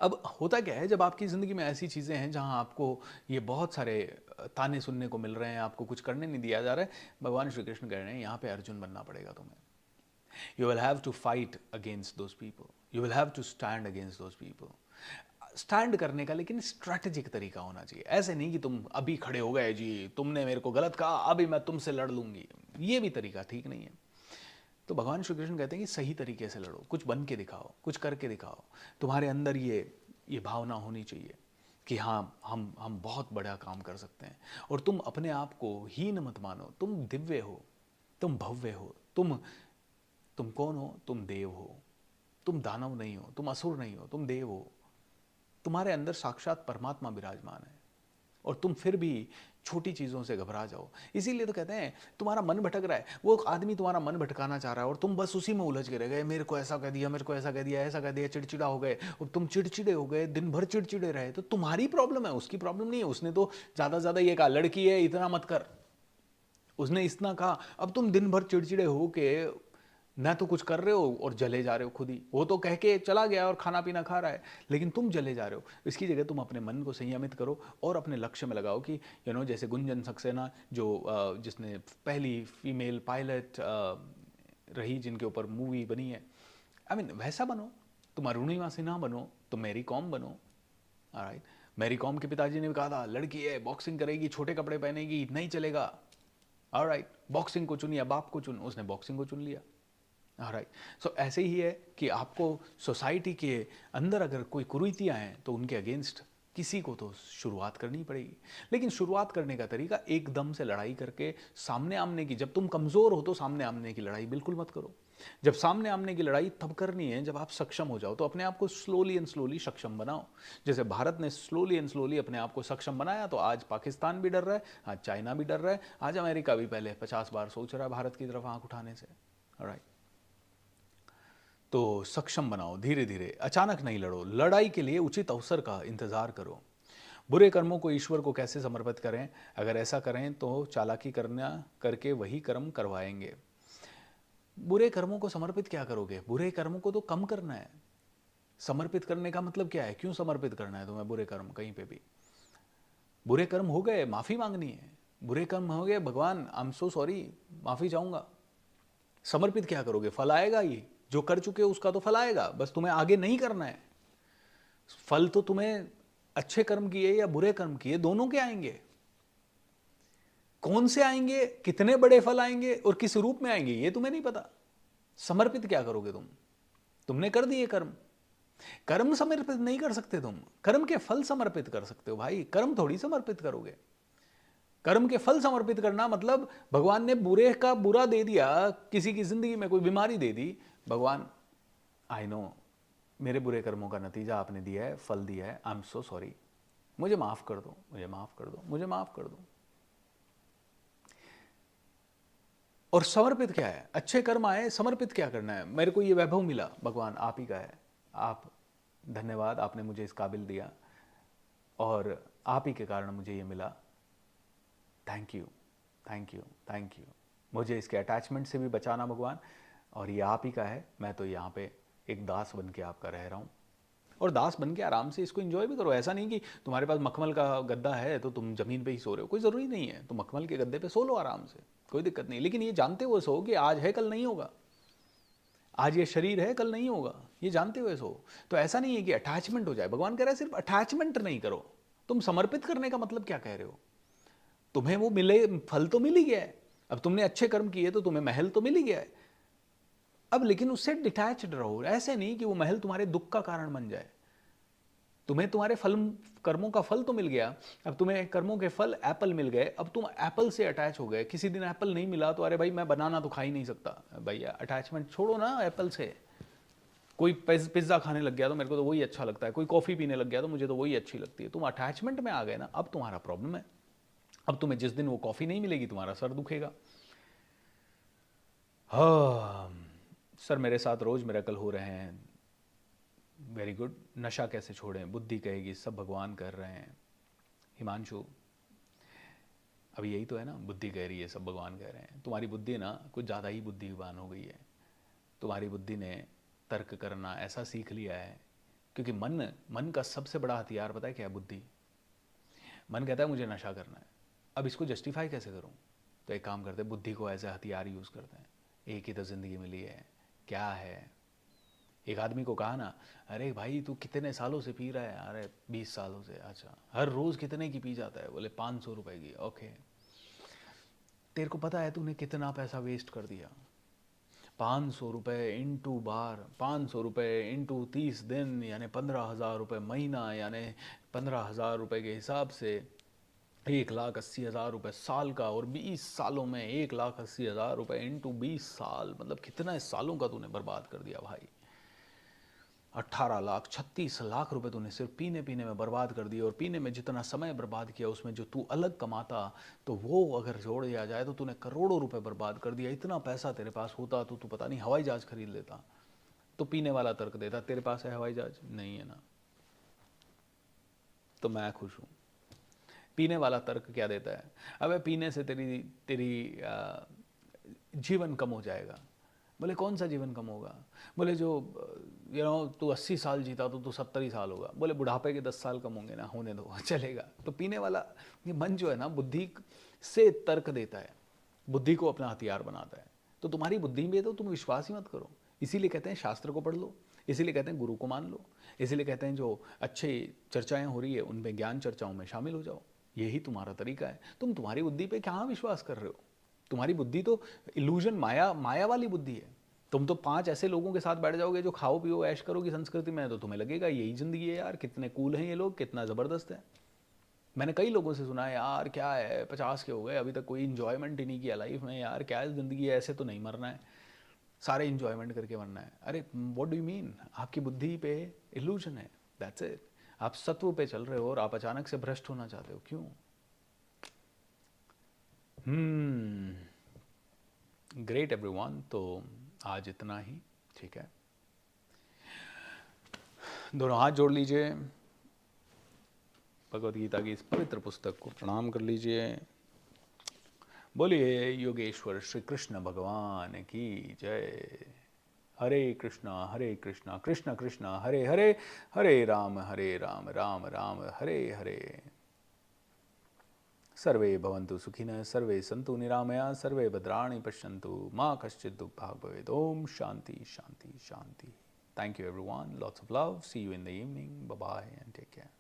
अब होता क्या है, जब आपकी ज़िंदगी में ऐसी चीज़ें हैं जहां आपको ये बहुत सारे ताने सुनने को मिल रहे हैं, आपको कुछ करने नहीं दिया जा रहा है, भगवान श्री कृष्ण कह रहे हैं यहाँ पे अर्जुन बनना पड़ेगा तुम्हें। You will have to fight against those people. You will have to stand against those people. Stand करने का लेकिन स्ट्रैटेजिक तरीका होना चाहिए। ऐसे नहीं कि तुम अभी खड़े हो गए जी, तुमने मेरे को गलत कहा, अभी मैं तुमसे लड़ लूंगी, ये भी तरीका ठीक नहीं है। तो भगवान श्री कृष्ण कहते हैं कि सही तरीके से लड़ो, कुछ बन के दिखाओ, कुछ करके दिखाओ। तुम्हारे अंदर ये भावना होनी चाहिए कि हाँ, हम बहुत बड़ा काम कर सकते हैं। और तुम अपने आप को हीन मत मानो, तुम दिव्य हो, तुम भव्य हो, तुम कौन हो? तुम देव हो, तुम दानव नहीं हो, तुम असुर नहीं हो, तुम देव हो। तुम्हारे अंदर साक्षात परमात्मा विराजमान है, और तुम फिर भी छोटी चीज़ों से घबरा जाओ। इसीलिए तो कहते हैं तुम्हारा मन भटक रहा है, वो आदमी तुम्हारा मन भटकाना चाह रहा है और तुम बस उसी में उलझ के रह गए। मेरे को ऐसा कह दिया, मेरे को ऐसा कह दिया, ऐसा कह दिया, चिड़चिड़ा हो गए, और तुम चिड़चिड़े हो गए, दिन भर चिड़चिड़े रहे। तो तुम्हारी प्रॉब्लम है, उसकी प्रॉब्लम नहीं है। उसने तो ज़्यादा से ज़्यादा ये कहा लड़की है इतना मत कर, उसने इतना कहा। अब तुम दिन भर चिड़चिड़े हो के ना तो कुछ कर रहे हो और जले जा रहे हो खुद ही। वो तो कह के चला गया और खाना पीना खा रहा है, लेकिन तुम जले जा रहे हो। इसकी जगह तुम अपने मन को संयमित करो और अपने लक्ष्य में लगाओ कि जैसे गुंजन सक्सेना जो जिसने पहली फीमेल पायलट रही, जिनके ऊपर मूवी बनी है, वैसा बनो। तुम अरुणिमा सिन्हा बनो, तुम मैरी कॉम बनो। ऑलराइट, मैरी कॉम के पिताजी ने भी कहा था लड़की है, बॉक्सिंग करेगी, छोटे कपड़े पहनेगी, नहीं चलेगा। ऑलराइट, बॉक्सिंग को चुन या बाप को चुन, उसने बॉक्सिंग को चुन लिया। राइट, सो ऐसे ही है कि आपको सोसाइटी के अंदर अगर कोई कुरीतियां हैं तो उनके अगेंस्ट किसी को तो शुरुआत करनी पड़ेगी। लेकिन शुरुआत करने का तरीका एकदम से लड़ाई करके सामने आमने की, जब तुम कमज़ोर हो तो सामने आमने की लड़ाई बिल्कुल मत करो। जब सामने आमने की लड़ाई तब करनी है जब आप सक्षम हो जाओ। तो अपने आप को स्लोली एंड स्लोली सक्षम बनाओ। जैसे भारत ने स्लोली एंड स्लोली अपने आप को सक्षम बनाया, तो आज पाकिस्तान भी डर रहा है, आज चाइना भी डर रहा है, आज अमेरिका भी पहले 50 बार सोच रहा है भारत की तरफ आंख उठाने से। ऑलराइट, तो सक्षम बनाओ धीरे धीरे, अचानक नहीं लड़ो। लड़ाई के लिए उचित अवसर का इंतजार करो। बुरे कर्मों को ईश्वर को कैसे समर्पित करें? अगर ऐसा करें तो चालाकी करना करके वही कर्म करवाएंगे। बुरे कर्मों को समर्पित क्या करोगे? बुरे कर्मों को तो कम करना है। समर्पित करने का मतलब क्या है? क्यों समर्पित करना है तुम्हें बुरे कर्म? कहीं पे भी बुरे कर्म हो गए, माफी मांगनी है। बुरे कर्म हो गए, भगवान आई एम सो सॉरी, माफी चाहूंगा। समर्पित क्या करोगे? फल आएगा ही, जो कर चुके हो उसका तो फल आएगा, बस तुम्हें आगे नहीं करना है। फल तो तुम्हें अच्छे कर्म किए या बुरे कर्म किए दोनों के आएंगे। कौन से आएंगे, कितने बड़े फल आएंगे और किस रूप में आएंगे ये तुम्हें नहीं पता। समर्पित क्या करोगे तुमने कर दिए कर्म। कर्म समर्पित नहीं कर सकते तुम, कर्म के फल समर्पित कर सकते हो भाई। कर्म थोड़ी समर्पित करोगे। कर्म के फल समर्पित करना मतलब भगवान ने बुरे का बुरा दे दिया, किसी की जिंदगी में कोई बीमारी दे दी, भगवान आई नो मेरे बुरे कर्मों का नतीजा आपने दिया है, फल दिया है, आई एम सो सॉरी, मुझे माफ कर दो, मुझे माफ कर दो, मुझे माफ कर दो। और समर्पित क्या है? अच्छे कर्म आए, समर्पित क्या करना है? मेरे को ये वैभव मिला, भगवान आप ही का है, आप धन्यवाद, आपने मुझे इस काबिल दिया और आप ही के कारण मुझे ये मिला, thank you thank you thank you. मुझे इसके अटैचमेंट से भी बचाना भगवान, और ये आप ही का है, मैं तो यहाँ पे एक दास बन के आपका रह रहा हूँ। और दास बन के आराम से इसको एंजॉय भी करो। ऐसा नहीं कि तुम्हारे पास मखमल का गद्दा है तो तुम जमीन पे ही सो रहे हो, कोई ज़रूरी नहीं है। तुम मखमल के गद्दे पे सो लो आराम से, कोई दिक्कत नहीं। लेकिन ये जानते हुए सो कि आज है कल नहीं होगा, आज ये शरीर है कल नहीं होगा, ये जानते हुए सो। तो ऐसा नहीं है कि अटैचमेंट हो जाए। भगवान कह रहा है सिर्फ अटैचमेंट नहीं करो। तुम समर्पित करने का मतलब क्या कह रहे हो? तुम्हें वो मिले, फल तो मिल ही गया है। अब तुमने अच्छे कर्म किए तो तुम्हें महल तो मिल ही गया है। अब लेकिन उससे डिटैच्ड रहो। ऐसे नहीं कि वो महल तुम्हारे दुख का कारण बन जाए। तुम्हें तुम्हारे फल, कर्मों का फल तो मिल गया, अब तुम्हें कर्मों के फल एप्पल मिल गए, अब तुम एप्पल से अटैच हो गए। किसी दिन एप्पल नहीं मिला तो अरे भाई मैं बनाना तो खा ही नहीं सकता। भैया अटैचमेंट छोड़ो ना एप्पल से। कोई पिज्ज़ा खाने लग गया तो मेरे को तो वही अच्छा लगता है, कोई कॉफ़ी पीने लग गया तो मुझे तो वही अच्छी लगती है। तुम अटैचमेंट में आ गए ना, अब तुम्हारा प्रॉब्लम है। अब तुम्हें जिस दिन वो कॉफ़ी नहीं मिलेगी तुम्हारा सर दुखेगा। हाँ सर, मेरे साथ रोज़ मिरेकल हो रहे हैं, वेरी गुड। नशा कैसे छोड़ें? बुद्धि कहेगी सब भगवान कर रहे हैं। हिमांशु, अब यही तो है ना, बुद्धि कह रही है सब भगवान कह रहे हैं। तुम्हारी बुद्धि ना कुछ ज़्यादा ही बुद्धिमान हो गई है। तुम्हारी बुद्धि ने तर्क करना ऐसा सीख लिया है, क्योंकि मन का सबसे बड़ा हथियार पता है क्या है? बुद्धि। मन कहता है मुझे नशा करना है, अब इसको जस्टिफाई कैसे करूं? तो एक काम करते हैं, बुद्धि को एज ए हथियार यूज़ करते हैं। एक ही तो ज़िंदगी मिली है, क्या है? एक आदमी को कहा ना, अरे भाई तू कितने सालों से पी रहा है? अरे 20 सालों से। अच्छा, हर रोज़ कितने की पी जाता है? बोले 500 रुपये की। ओके, तेरे को पता है तूने कितना पैसा वेस्ट कर दिया? 500 रुपये इंटू बार, 500 रुपये इंटू 30 दिन, यानी 15,000 रुपये महीना, यानी 15,000 रुपये के हिसाब से 1,80,000 रुपये साल का, और 20 सालों में 1,80,000 रुपये इंटू 20 साल, मतलब कितना सालों का तूने बर्बाद कर दिया भाई। 18 लाख 36 लाख रुपए तूने सिर्फ पीने पीने में बर्बाद कर दिए। और पीने में जितना समय बर्बाद किया उसमें जो तू अलग कमाता, तो वो अगर जोड़ दिया जाए तो तूने करोड़ों रुपए बर्बाद कर दिया। इतना पैसा तेरे पास होता तो तू पता नहीं हवाई जहाज खरीद लेता। तो पीने वाला तर्क देता तेरे पास है हवाई जहाज? नहीं है ना, तो मैं खुश हूँ। पीने वाला तर्क क्या देता है? अबे पीने से तेरी तेरी जीवन कम हो जाएगा। बोले कौन सा जीवन कम होगा? बोले जो तू 80 साल जीता तो तू 70 ही साल होगा। बोले बुढ़ापे के 10 साल कम होंगे ना, होने दो चलेगा। तो पीने वाला ये मन जो है ना, बुद्धि से तर्क देता है, बुद्धि को अपना हथियार बनाता है। तो तुम्हारी बुद्धि में तो तुम विश्वास ही मत करो। इसीलिए कहते हैं शास्त्र को पढ़ लो, इसीलिए कहते हैं गुरु को मान लो, इसीलिए कहते हैं जो अच्छी चर्चाएं हो रही है उनमें ज्ञान चर्चाओं में शामिल हो जाओ। यही तुम्हारा तरीका है। तुम तुम्हारी बुद्धि पे कहाँ विश्वास कर रहे हो? तुम्हारी बुद्धि तो इल्यूजन, माया वाली बुद्धि है। तुम तो 5 ऐसे लोगों के साथ बैठ जाओगे जो खाओ पियो ऐश करो की संस्कृति में है, तो तुम्हें लगेगा यही ज़िंदगी है यार, कितने कूल हैं ये लोग, कितना ज़बरदस्त है। मैंने कई लोगों से सुना है यार क्या है 50 के हो गए अभी तक कोई इन्जॉयमेंट ही नहीं किया लाइफ में, यार क्या ज़िंदगी है, ऐसे तो नहीं मरना है, सारे इन्जॉयमेंट करके मरना है। अरे व्हाट डू यू मीन, आपकी बुद्धि पे इल्यूजन है, दैट्स इट। आप सत्व पे चल रहे हो और आप अचानक से भ्रष्ट होना चाहते हो, क्यों? ग्रेट एवरीवन, तो आज इतना ही, ठीक है। दोनों हाथ जोड़ लीजिए, भगवद गीता की इस पवित्र पुस्तक को प्रणाम कर लीजिए। बोलिए योगेश्वर श्री कृष्ण भगवान की जय। हरे कृष्णा कृष्ण कृष्ण हरे हरे, हरे राम राम राम हरे हरे। सर्वे भवन्तु सुखिनः, सर्वे सन्तु निरामया, सर्वे भद्राणि पश्यन्तु, मा कश्चित् दुःखभाग् भवेत्। ओम शांति शांति शांति। Thank you everyone, lots of love, see you in the evening, bye bye and take care.